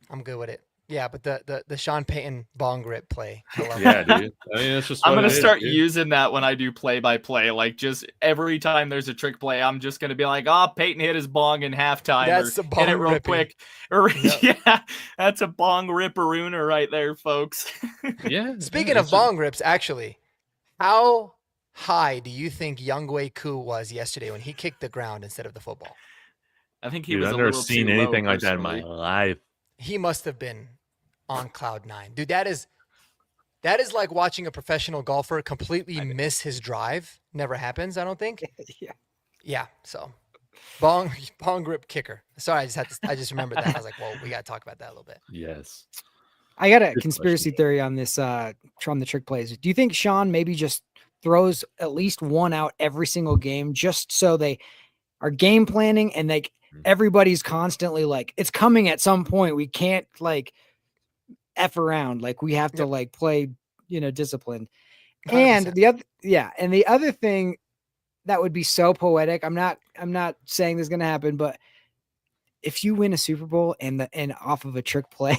I'm good with it. Yeah, but the Sean Payton bong rip play. I love Yeah, that. dude. I mean, it's just I'm what gonna it is, start dude. using that when I do play-by-play. Like, just every time there's a trick play, I'm just gonna be like, "Oh, Peyton hit his bong in halftime." That's or a bong hit it real ripping. quick. Or Yep. yeah, that's a bong ripperooner right there, folks. Yeah. Speaking yeah, of bong rips, actually, how high do you think Younghoe Koo was yesterday when he kicked the ground instead of the football? I think he dude, was I've a never little seen too anything low, like that in my personally. life. He must have been on cloud nine. Dude, that is like watching a professional golfer completely miss his drive. Never happens, I don't think. Yeah. Yeah, so bong grip kicker. Sorry, I just remembered that. I was like, well, we got to talk about that a little bit. Yes. I got a Good conspiracy question. theory on this from the trick plays. Do you think Sean maybe just throws at least one out every single game just so they are game planning and like everybody's constantly like, it's coming at some point. We can't like F around. Like we have to like play, disciplined. 100%. And the other thing that would be so poetic. I'm not saying this is gonna happen, but if you win a Super Bowl and off of a trick play,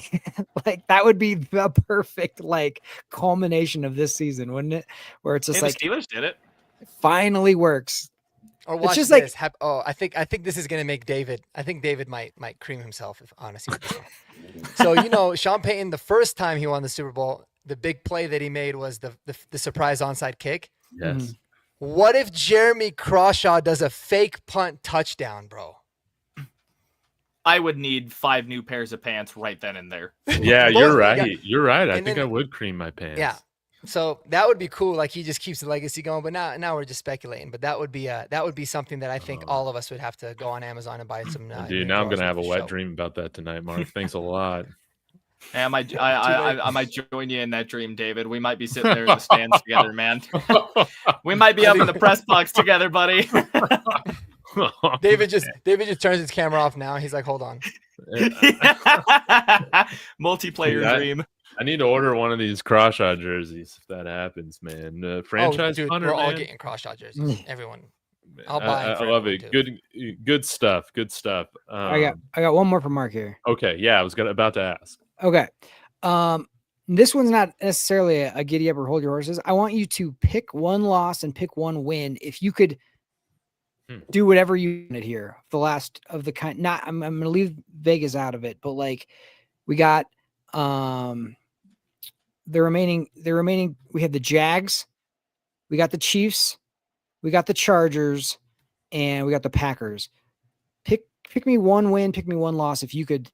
like that would be the perfect like culmination of this season, wouldn't it? Where it's just Hey, like the Steelers did it. finally works. Or watch just this. like- I think this is gonna make David. I think David might cream himself if honestly. So Sean Payton, the first time he won the Super Bowl, the big play that he made was the surprise onside kick. Yes. Mhm. What if Jeremy Crawshaw does a fake punt touchdown, bro? I would need 5 new pairs of pants right then and there. Yeah, Both you're of right. them got- You're right. I and think then- I would cream my pants. Yeah. So that would be cool. Like he just keeps the legacy going. But now we're just speculating. But that would be something that I think all of us would have to go on Amazon and buy some. Dude, new now I'm drawers gonna have a for the wet show. dream about that tonight, Mark. Thanks a lot. Hey, I might join you in that dream, David. We might be sitting there in the stands together, man. We might be up in the press box together, buddy. David just turns his camera off now. He's like, hold on. Multiplayer Dude, dream. I need to order one of these Crawshaw jerseys if that happens, man. Franchise dude, punter, we're all man. getting Crawshaw jerseys. Everyone. I'll buy it I for love everyone, it. Good stuff. Good stuff. I got one more for Mark here. Okay, yeah, I was about to ask. Okay. This one's not necessarily a giddy up or hold your horses. I want you to pick one loss and pick one win. If you could do whatever you wanted here, the last of the kind. Not, I'm going to leave Vegas out of it, but like we got the remaining. We have the Jags, we got the Chiefs, we got the Chargers, and we got the Packers. Pick me one win, pick me one loss if you could,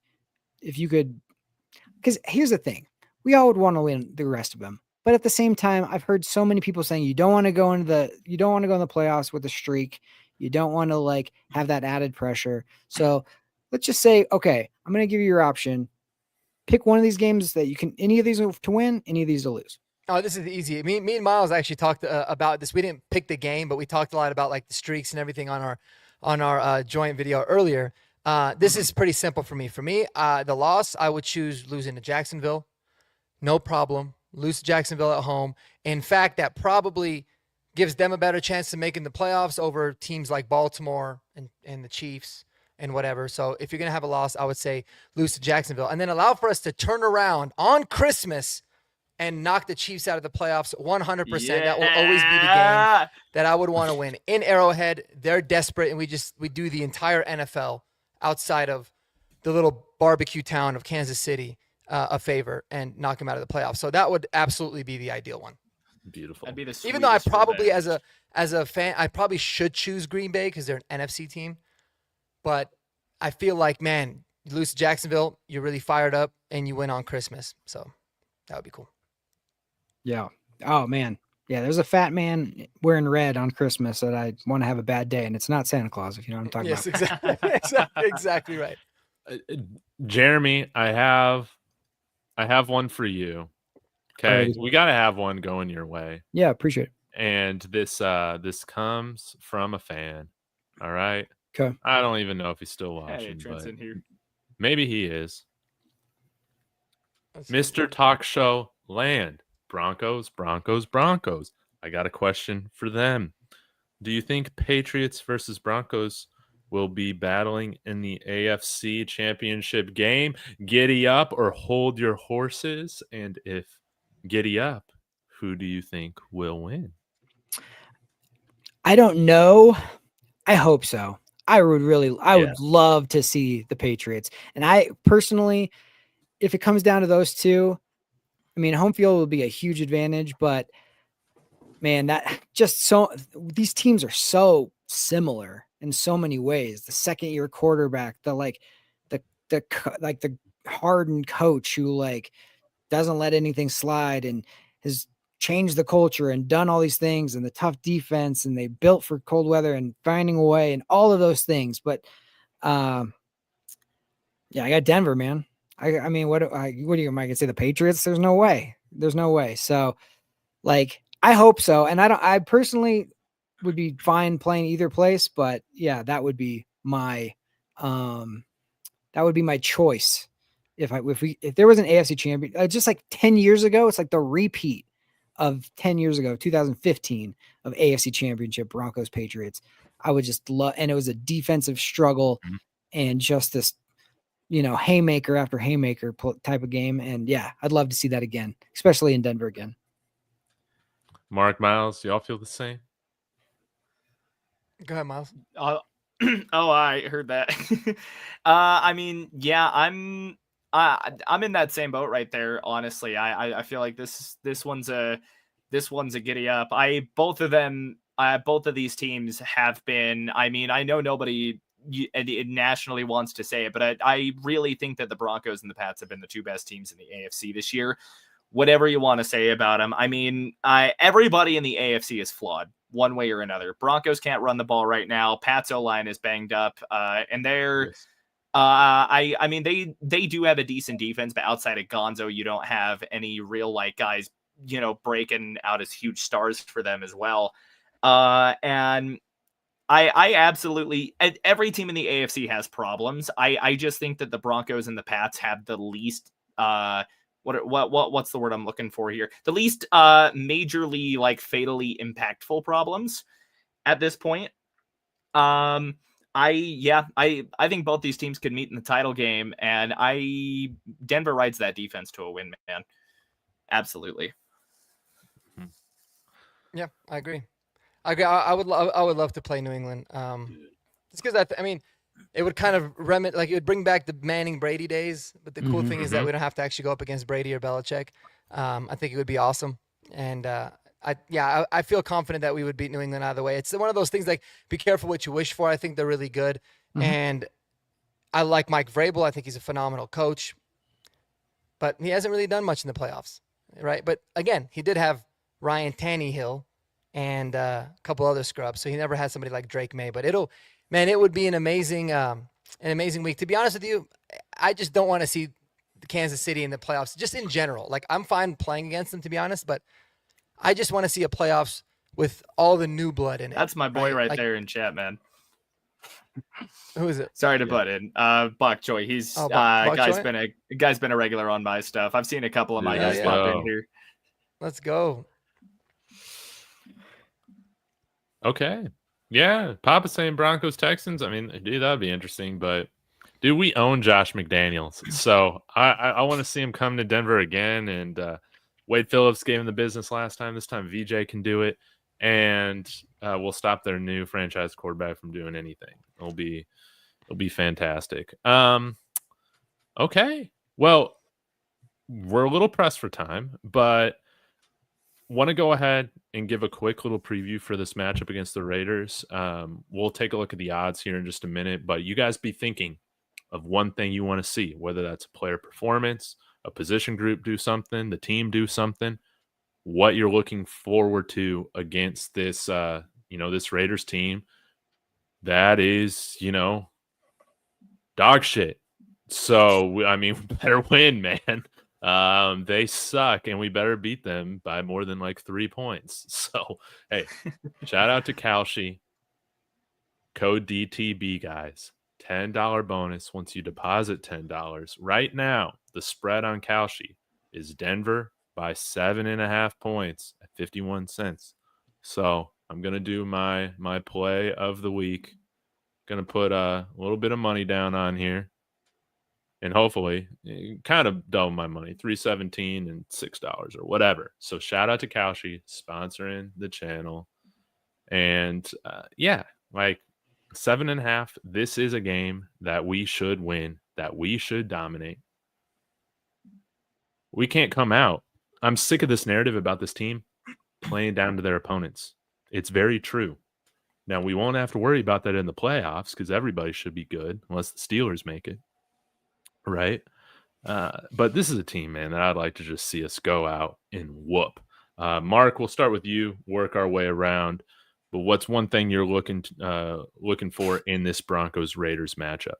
because here's the thing. We all would want to win the rest of them. But at the same time, I've heard so many people saying you don't want to go in the playoffs with a streak. You don't want to like have that added pressure. So let's just say, okay, I'm going to give you your option. Pick one of these games that you can, any of these to win, any of these to lose. Oh, this is easy. Me and Miles actually talked about this. We didn't pick the game, but we talked a lot about like the streaks and everything on our joint video earlier. This is pretty simple for me. For me, the loss, I would choose losing to Jacksonville. No problem. Lose to Jacksonville at home. In fact, that probably gives them a better chance to making the playoffs over teams like Baltimore and the Chiefs and whatever. So if you're going to have a loss, I would say lose to Jacksonville. And then allow for us to turn around on Christmas and knock the Chiefs out of the playoffs 100%. Yeah. That will always be the game that I would want to win. In Arrowhead, they're desperate, and we do the entire NFL outside of the little barbecue town of Kansas City a favor and knock them out of the playoffs. So that would absolutely be the ideal one. Beautiful. That'd be the Even though I sweetest probably, revenge. as a fan, I probably should choose Green Bay because they're an NFC team. But I feel like, man, you lose to Jacksonville, you're really fired up, and you win on Christmas. So that would be cool. Yeah. Oh man. Yeah. There's a fat man wearing red on Christmas that I want to have a bad day, and it's not Santa Claus, if you know what I'm talking Yes, about. exactly right. Jeremy, I have one for you. Okay, Alrighty. we got to have one going your way, Yeah. Appreciate it. and this comes from a fan. All right. Okay. I don't even know if he's still Hey, watching, Trent's but in here. maybe he is. That's Mr. Talk Show Land. Broncos. I got a question for them. Do you think Patriots versus Broncos will be battling in the AFC Championship game? Giddy up or hold your horses? And if giddy up, who do you think will win? I don't know. I hope so. I would Yeah. love to see the Patriots. And I personally, if it comes down to those two, I mean, home field will be a huge advantage, but man, these teams are so similar in so many ways. The second year quarterback, the hardened coach who like doesn't let anything slide and has changed the culture and done all these things, and the tough defense, and they built for cold weather and finding a way and all of those things. But yeah, I got Denver, man. I mean, what do you, am I gonna say the Patriots? There's no way. So like, I hope so. And I personally would be fine playing either place, but yeah, that would be my choice. If there was an AFC champion, just like 10 years ago, it's like the repeat of 10 years ago, 2015 of AFC championship, Broncos Patriots. I would just love, and it was a defensive struggle and just this, haymaker after haymaker type of game. And yeah, I'd love to see that again, especially in Denver again. Mark, Miles, y'all feel the same? Go ahead, Miles. Oh, I heard that. I mean, yeah, I'm in that same boat right there. Honestly, I feel like this one's a giddy up. Both of these teams have been. I mean, I know nobody nationally wants to say it, but I really think that the Broncos and the Pats have been the two best teams in the AFC this year. Whatever you want to say about them, I mean, everybody in the AFC is flawed one way or another. Broncos can't run the ball right now. Pats O-line is banged up, and they're. Yes. I mean, they do have a decent defense, but outside of Gonzo, you don't have any real like guys, breaking out as huge stars for them as well. And I absolutely, every team in the AFC has problems. I just think that the Broncos and the Pats have the least, what's the word I'm looking for here? The least majorly like fatally impactful problems at this point. I think both these teams could meet in the title game, and Denver rides that defense to a win, man. Absolutely. Yeah, I agree. I would love to play New England. Just because I mean, it would kind of it would bring back the Manning Brady days. But the cool thing is that we don't have to actually go up against Brady or Belichick. I think it would be awesome, and I feel confident that we would beat New England out of the way. It's one of those things like be careful what you wish for. I think they're really good, and I like Mike Vrabel. I think he's a phenomenal coach, but he hasn't really done much in the playoffs, right? But again, he did have Ryan Tannehill and a couple other scrubs, so he never had somebody like Drake May. But it would be an amazing week. To be honest with you, I just don't want to see Kansas City in the playoffs, just in general. Like, I'm fine playing against them, to be honest, but I just want to see a playoffs with all the new blood in it. That's my boy right like, there in chat, man. Who is it? Sorry to butt in. Bok Choy. He's Bok guy's Choy? been a regular on my stuff. I've seen a couple of my guys yeah. pop in here. Let's go. Okay. Yeah. Papa saying Broncos Texans. I mean, dude, that'd be interesting. But dude, we own Josh McDaniels, so I want to see him come to Denver again. And Wade Phillips gave him the business last time. This time VJ can do it, and we'll stop their new franchise quarterback from doing anything. It'll be fantastic. Okay. Well, we're a little pressed for time, but want to go ahead and give a quick little preview for this matchup against the Raiders. We'll take a look at the odds here in just a minute, but you guys be thinking of one thing you want to see, whether that's a player performance, a position group do something, the team do something, what you're looking forward to against this, this Raiders team that is, dog shit. So, I mean, we better win, man. They suck, and we better beat them by more than like 3 points. So, hey, shout out to Kalshi. Code DTB, guys. $10 bonus once you deposit $10. Right now, the spread on Kalshi is Denver by 7.5 points at 51 cents. So I'm gonna do my play of the week. Gonna put a little bit of money down on here, and hopefully kind of double my money, $3.17 and $6 or whatever. So shout out to Kalshi sponsoring the channel, and like 7.5. This is a game that we should win, that we should dominate. We can't come out. I'm sick of this narrative about this team playing down to their opponents. It's very true. Now, we won't have to worry about that in the playoffs because everybody should be good unless the Steelers make it, right? But this is a team, man, that I'd like to just see us go out and whoop. Mark, we'll start with you, work our way around. But what's one thing you're looking for in this Broncos-Raiders matchup?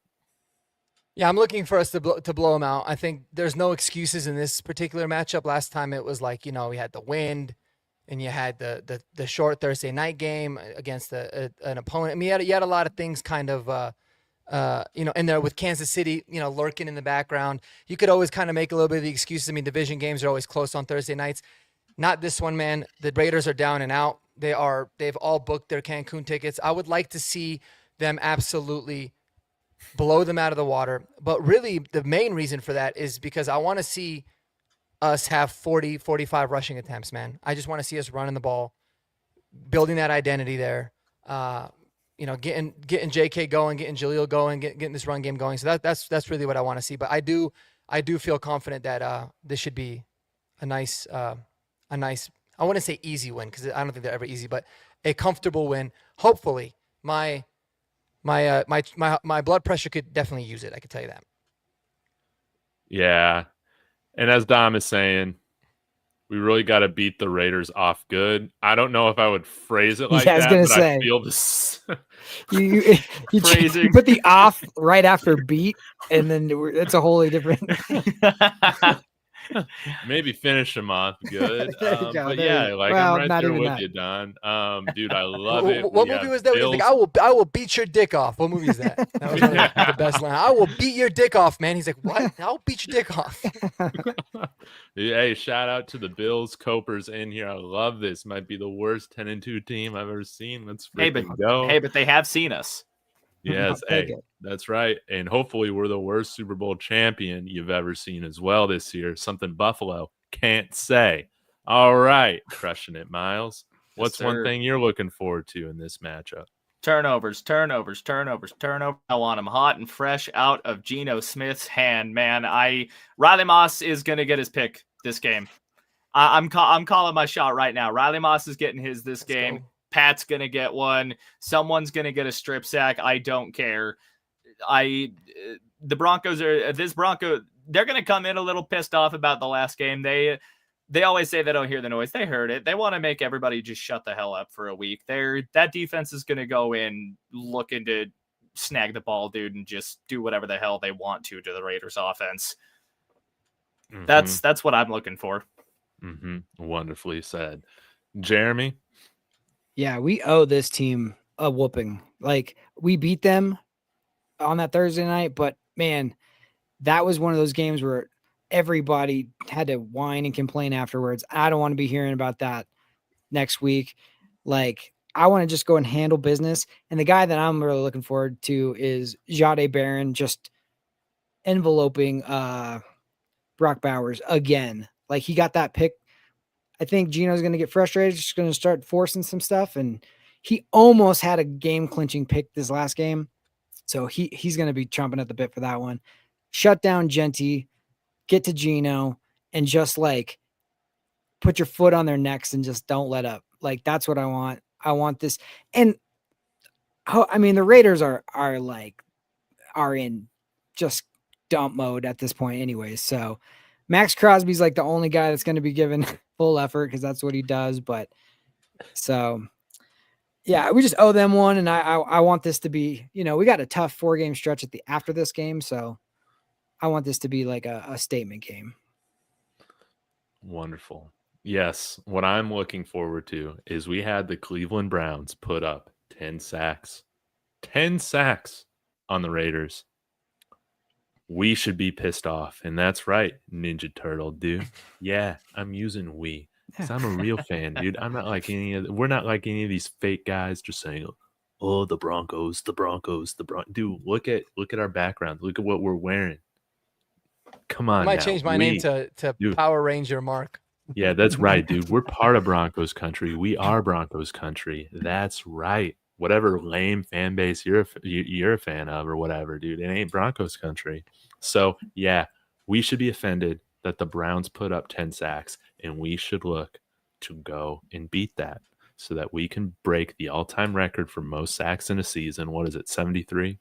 Yeah, I'm looking for us to blow them out. I think there's no excuses in this particular matchup. Last time it was like, we had the wind, and you had the short Thursday night game against an opponent. I mean, you had a lot of things kind of, in there with Kansas City, lurking in the background. You could always kind of make a little bit of the excuses. I mean, division games are always close on Thursday nights. Not this one, man. The Raiders are down and out. They've all booked their Cancun tickets. I would like to see them absolutely blow them out of the water. But really, the main reason for that is because I want to see us have 40, 45 rushing attempts, man. I just want to see us running the ball, building that identity there. Getting JK going, getting Jaleel going, getting this run game going. So that's really what I want to see. But I do feel confident that this should be a nice, I want to say easy win because I don't think they're ever easy, but a comfortable win. Hopefully, my blood pressure could definitely use it. I can tell you that. Yeah, and as Dom is saying, we really got to beat the Raiders off good. I don't know if I would phrase it like that. I was gonna say, I feel this. you put the off right after beat, and then it's a wholly different. Maybe finish them off good. But yeah, like I'm right there with you, Don. Dude, I love it. What movie was that? Like, I will beat your dick off. What movie is that? That was one of the best line. I will beat your dick off, man. He's like, what? I'll beat your dick off. Hey, shout out to the Bills Copers in here. I love this. Might be the worst 10-2 team I've ever seen. Let's go. Hey, but they have seen us. Yes, hey, that's right. And hopefully we're the worst Super Bowl champion you've ever seen as well this year. Something Buffalo can't say. All right, crushing it, Miles. What's one thing you're looking forward to in this matchup? Turnovers. I want them hot and fresh out of Geno Smith's hand, man. Riley Moss is going to get his pick this game. I'm calling my shot right now. Riley Moss is getting his this Let's game. go. Pat's gonna get one. Someone's gonna get a strip sack. I don't care. The Broncos are they're gonna come in a little pissed off about the last game. They always say they don't hear the noise. They heard it. They want to make everybody just shut the hell up for a week. That defense is gonna go in looking to snag the ball, dude, and just do whatever the hell they want to the Raiders offense. Mhm. That's what I'm looking for. Wonderfully said. Jeremy? Yeah, we owe this team a whooping. Like, we beat them on that Thursday night, but man, that was one of those games where everybody had to whine and complain afterwards. I don't want to be hearing about that next week. Like, I want to just go and handle business. And the guy that I'm really looking forward to is Jade Barron, just enveloping Brock Bowers again. Like, he got that pick. I think Gino's going to get frustrated, just going to start forcing some stuff. And he almost had a game-clinching pick this last game. So he's going to be chomping at the bit for that one. Shut down Genty, get to Gino, and just, like, put your foot on their necks and just don't let up. Like, that's what I want. I want this. And, I mean, the Raiders are in just dump mode at this point anyways. So Max Crosby's like the only guy that's going to be given full effort because that's what he does. But so, yeah, we just owe them one. And I want this to be, we got a tough 4-game stretch after this game. So I want this to be like a statement game. Wonderful. Yes, what I'm looking forward to is we had the Cleveland Browns put up 10 sacks. 10 sacks on the Raiders. We should be pissed off. And that's right, Ninja Turtle, dude. Yeah, I'm using we. Because I'm a real fan, dude. I'm not like we're not like any of these fake guys just saying, oh, the Broncos. Dude, look at our background. Look at what we're wearing. Come on. I might change my name to dude. Power Ranger Mark. Yeah, that's right, dude. We're part of Broncos country. We are Broncos country. That's right. Whatever lame fan base you're a fan of or whatever, dude, it ain't Broncos country. So, yeah, we should be offended that the Browns put up 10 sacks, and we should look to go and beat that so that we can break the all-time record for most sacks in a season. What is it, 73?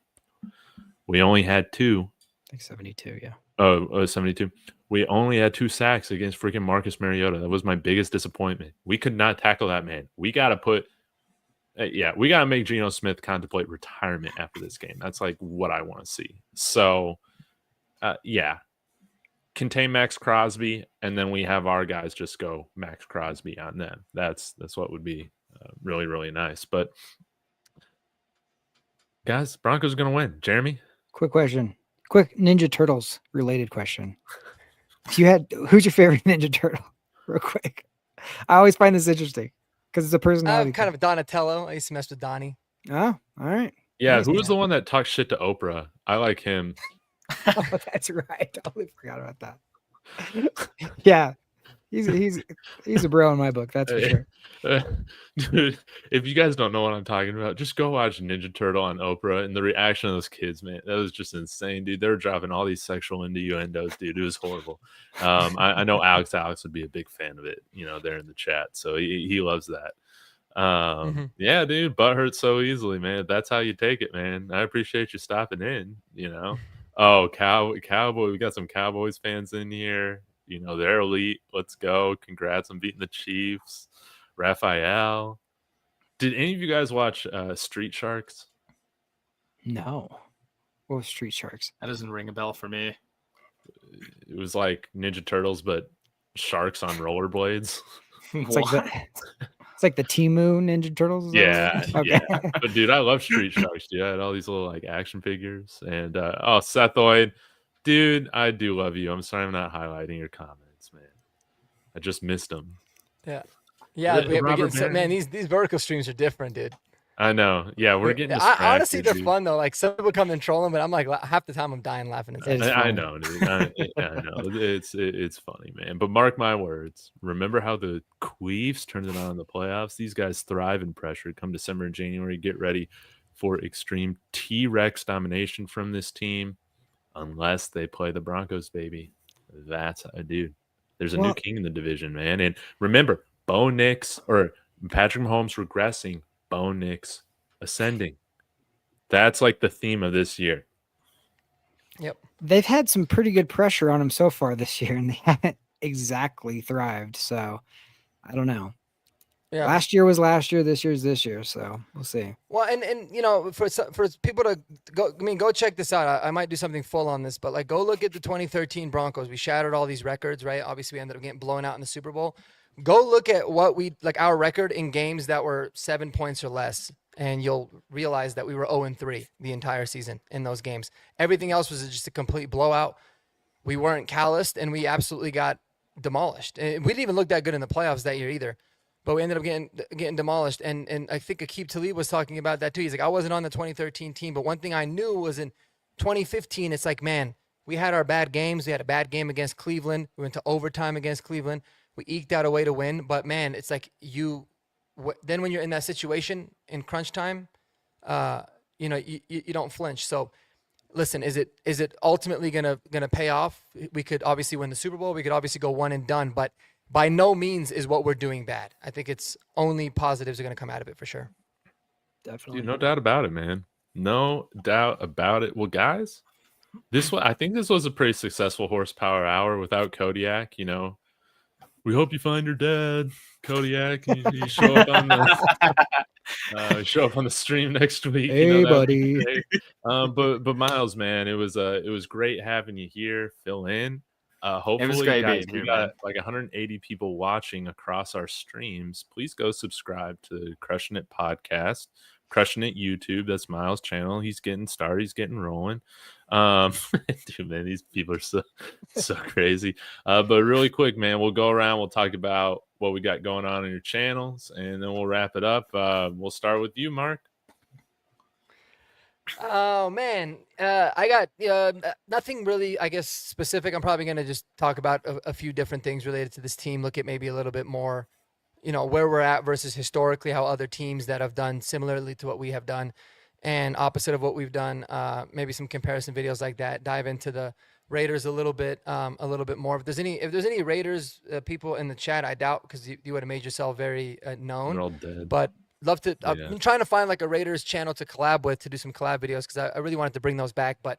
We only had 2. I think 72, yeah. Oh, 72. We only had 2 sacks against freaking Marcus Mariota. That was my biggest disappointment. We could not tackle that man. We got to put we got to make Geno Smith contemplate retirement after this game. That's like what I want to see. So, contain Max Crosby, and then we have our guys just go Max Crosby on them. That's what would be really, really nice. But, guys, Broncos are going to win. Jeremy? Quick question. Quick Ninja Turtles related question. Who's your favorite Ninja Turtle? Real quick. I always find this interesting because it's a personality. Kind of Donatello. I used to mess with Donnie. Oh, all right. Yeah, Nice, who was man. the one that talked shit to Oprah? I like him. Oh, that's right. I totally forgot about that. Yeah. He's a bro in my book, that's for sure. Dude, if you guys don't know what I'm talking about, just go watch Ninja Turtle on Oprah and the reaction of those kids, man. That was just insane, dude. They were dropping all these sexual innuendos, dude. It was horrible. I know Alex would be a big fan of it, there in the chat. So he loves that. Yeah, dude, butt hurts so easily, man. That's how you take it, man. I appreciate you stopping in, Oh, Cowboy, we got some Cowboys fans in here. They're elite. Let's go. Congrats on beating the Chiefs. Raphael. Did any of you guys watch Street Sharks? No. What was Street Sharks? That doesn't ring a bell for me. It was like Ninja Turtles, but sharks on rollerblades. It's like the Temu Ninja Turtles. Yeah, okay. yeah. But dude, I love Street Sharks. Dude, I had all these little like action figures, and Sethoid, dude, I do love you. I'm sorry I'm not highlighting your comments, man. I just missed them. Yeah. Robert Man, these vertical streams are different, dude. I know. Yeah, we're getting distracted. Honestly, they're dude. fun though. Like some people come and troll them, but I'm like half the time I'm dying laughing. I know, dude. I know. It's funny, man. But mark my words. Remember how the Queefs turned it on in the playoffs? These guys thrive in pressure. Come December and January, get ready for extreme T-Rex domination from this team, unless they play the Broncos, baby. That's a dude. There's a new king in the division, man. And remember, Bo Nix or Patrick Mahomes regressing, Bo Nix ascending. That's like the theme of this year. Yep. They've had some pretty good pressure on him so far this year, and they haven't exactly thrived. So I don't know. Yeah. Last year was last year. This year's this year. So we'll see. Well, and you know, for people to go, I mean, go check this out. I might do something full on this, but like, go look at the 2013 Broncos. We shattered all these records, right? Obviously, we ended up getting blown out in the Super Bowl. Go look at what we like our record in games that were 7 points or less, and you'll realize that we were 0-3 the entire season in those games. Everything else was just a complete blowout. We weren't calloused, and we absolutely got demolished. And we didn't even look that good in the playoffs that year either. But we ended up getting demolished. And I think Aqib Talib was talking about that too. He's like, I wasn't on the 2013 team, but one thing I knew was in 2015, it's like, man, we had our bad games. We had a bad game against Cleveland. We went to overtime against Cleveland. We eked out a way to win. But, man, it's like then when you're in that situation in crunch time, you don't flinch. So, listen, is it ultimately gonna pay off? We could obviously win the Super Bowl. We could obviously go one and done, but by no means is what we're doing bad. I think it's only positives are going to come out of it for sure. Definitely. Dude, no doubt about it, man. No doubt about it. Well, guys, I think this was a pretty successful horsepower hour without Kodiak. You know, we hope you find your dad, Kodiak. You show up on the stream next week. Hey, buddy. buddy. But Miles, man, it was great having you here. Fill in. Hopefully, It was great guys, being we here, got man. like 180 people watching across our streams. Please go subscribe to Crushing It Podcast, Crushing It YouTube. That's Miles' channel. He's getting started. He's getting rolling. Dude, man, these people are so crazy. But really quick, man, we'll go around. We'll talk about what we got going on in your channels, and then we'll wrap it up. We'll start with you, Mark. Oh man, I got nothing really, I guess, specific. I'm probably going to just talk about a few different things related to this team. Look at maybe a little bit more, where we're at versus historically, how other teams that have done similarly to what we have done and opposite of what we've done. Maybe some comparison videos like that. Dive into the Raiders a little bit more. If there's any Raiders people in the chat, I doubt, because you would have made yourself very known. They're all dead. But love to. Yeah. I've been trying to find like a Raiders channel to collab with, to do some collab videos, because I really wanted to bring those back. But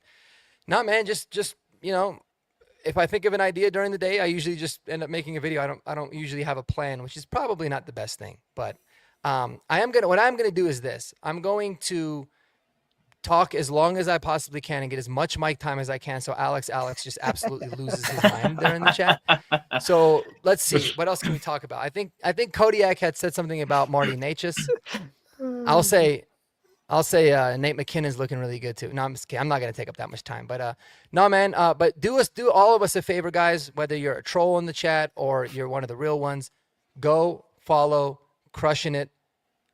no, man, just if I think of an idea during the day, I usually just end up making a video. I don't usually have a plan, which is probably not the best thing. But what I'm gonna do is this. I'm going to talk as long as I possibly can and get as much mic time as I can, so Alex just absolutely loses his mind there in the chat. So let's see, what else can we talk about? I think Kodiak had said something about Marty Natchez. I'll say Nate McKinnon's looking really good too. No, I'm just kidding. I'm not gonna take up that much time, but no, man. But do all of us a favor, guys. Whether you're a troll in the chat or you're one of the real ones, go follow Crushing It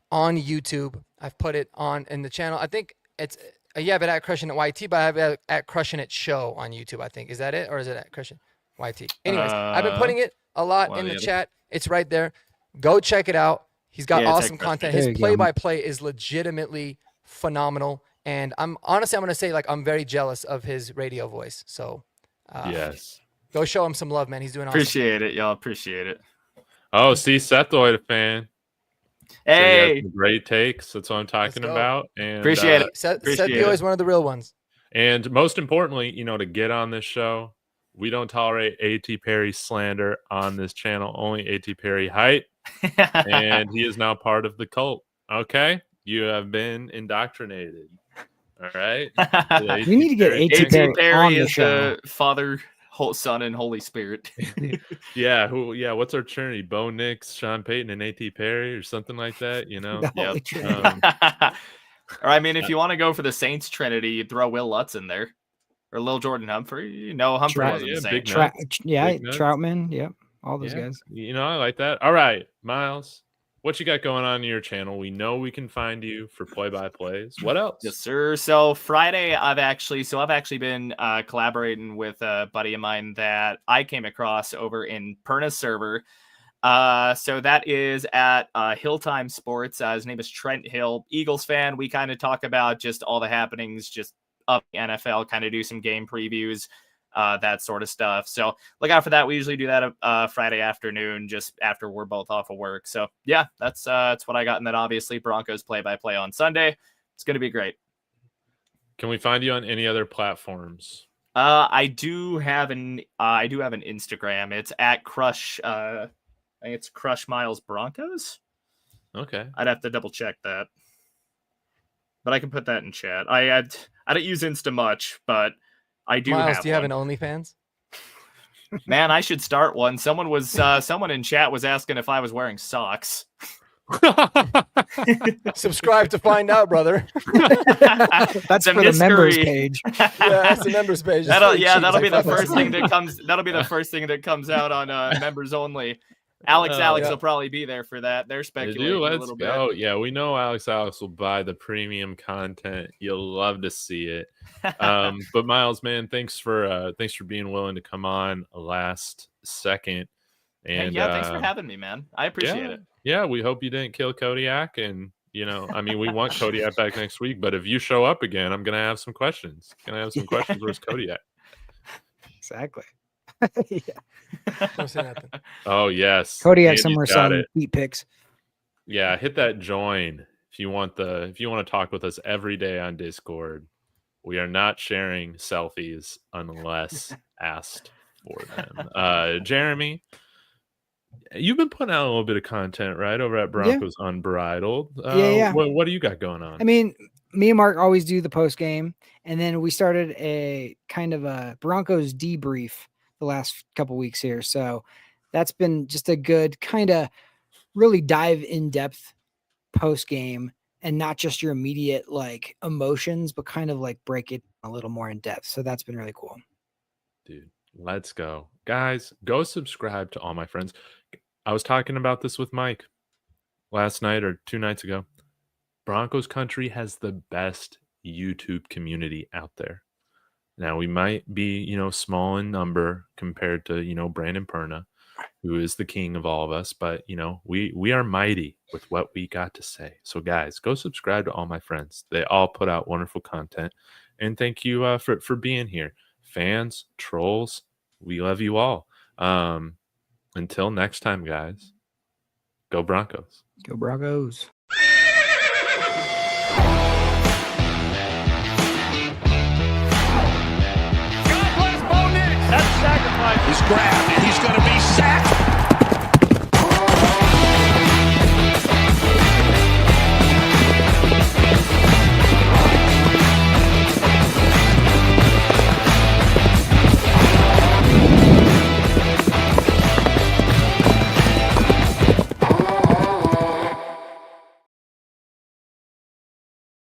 on YouTube. I've put it on in the channel. I think it's you have it at Crushing It YT, but I have it at Crushing It Show on YouTube. I think, is that it, or is it at Crushing YT? Anyways, I've been putting it a lot in the chat. It's right there. Go check it out. He's got awesome content. His play-by-play is legitimately phenomenal, and I'm going to say, like, I'm very jealous of his radio voice. So yes, go show him some love, man. He's doing awesome. Appreciate it, y'all. Appreciate it. Oh, see, Sethoid, a fan. Hey, so great takes. That's what I'm talking about. And appreciate it. Seth is one of the real ones. And most importantly, to get on this show, we don't tolerate A.T. Perry slander on this channel. Only A.T. Perry height, and he is now part of the cult. Okay, you have been indoctrinated. All right, we need to get A.T. Perry on the show. Father, Son, and Holy Spirit. Yeah, what's our Trinity? Bo Nix, Sean Payton, and A.T. Perry, or something like that. Or I mean, if you want to go for the Saints Trinity, you throw Will Lutz in there, or Lil Jordan Humphrey. Humphrey wasn't the same. Troutman. Yep, all those guys. I like that. All right, Miles, what you got going on in your channel? We know we can find you for play-by-plays. What else? Yes, sir. So Friday, I've actually been collaborating with a buddy of mine that I came across over in Perna's server. So that is at Hilltime Sports. His name is Trent Hill, Eagles fan. We kind of talk about just all the happenings, just up the NFL, kind of do some game previews. that sort of stuff. So look out for that. We usually do that Friday afternoon, just after we're both off of work. So yeah, that's what I got. And then obviously Broncos play-by-play on Sunday. It's going to be great. Can we find you on any other platforms? I do have an Instagram. It's at Crush. I think it's Crush Miles Broncos. Okay. I'd have to double check that, but I can put that in chat. I don't use Insta much, but I do. Miles, have do you have one. an OnlyFans? Man, I should start one. Someone in chat was asking if I was wearing socks. Subscribe to find out, brother. That's a for the members mystery. page. Yeah, that's the members page. It's That'll really cheap. be It's the like first $5. thing that comes. That'll be the first thing that comes out on members only. Alex yeah. will probably be there for that. They're They speculating do. a Let's little go. bit. Yeah, we know Alex will buy the premium content. You'll love to see it. But Miles, man, thanks for being willing to come on last second. And Thanks for having me, man. I appreciate it. Yeah, we hope you didn't kill Kodiak, and we want Kodiak back next week. But if you show up again, I'm gonna have some questions. Where's Kodiak? Exactly. Don't say nothing. Oh yes, Kodiak Andy's somewhere got selling it. feet pics. Yeah, hit that join if you want to talk with us every day on Discord. We are not sharing selfies unless asked for them. Jeremy, you've been putting out a little bit of content, right, over at Broncos Unbridled. Yeah. What do you got going on? I mean, me and Mark always do the post game, and then we started a kind of a Broncos debrief the last couple weeks here. So that's been just a good kind of really dive in depth post game, and not just your immediate like emotions, but kind of like break it a little more in depth. So that's been really cool. Dude, let's go. Guys, go subscribe to all my friends. I was talking about this with Mike last night or 2 nights ago. Broncos country has the best YouTube community out there. Now, we might be, small in number compared to, Brandon Perna, who is the king of all of us. But, we are mighty with what we got to say. So, guys, go subscribe to all my friends. They all put out wonderful content. And thank you for being here. Fans, trolls, we love you all. Until next time, guys, go Broncos. Go Broncos. He's grabbed and he's going to be sacked.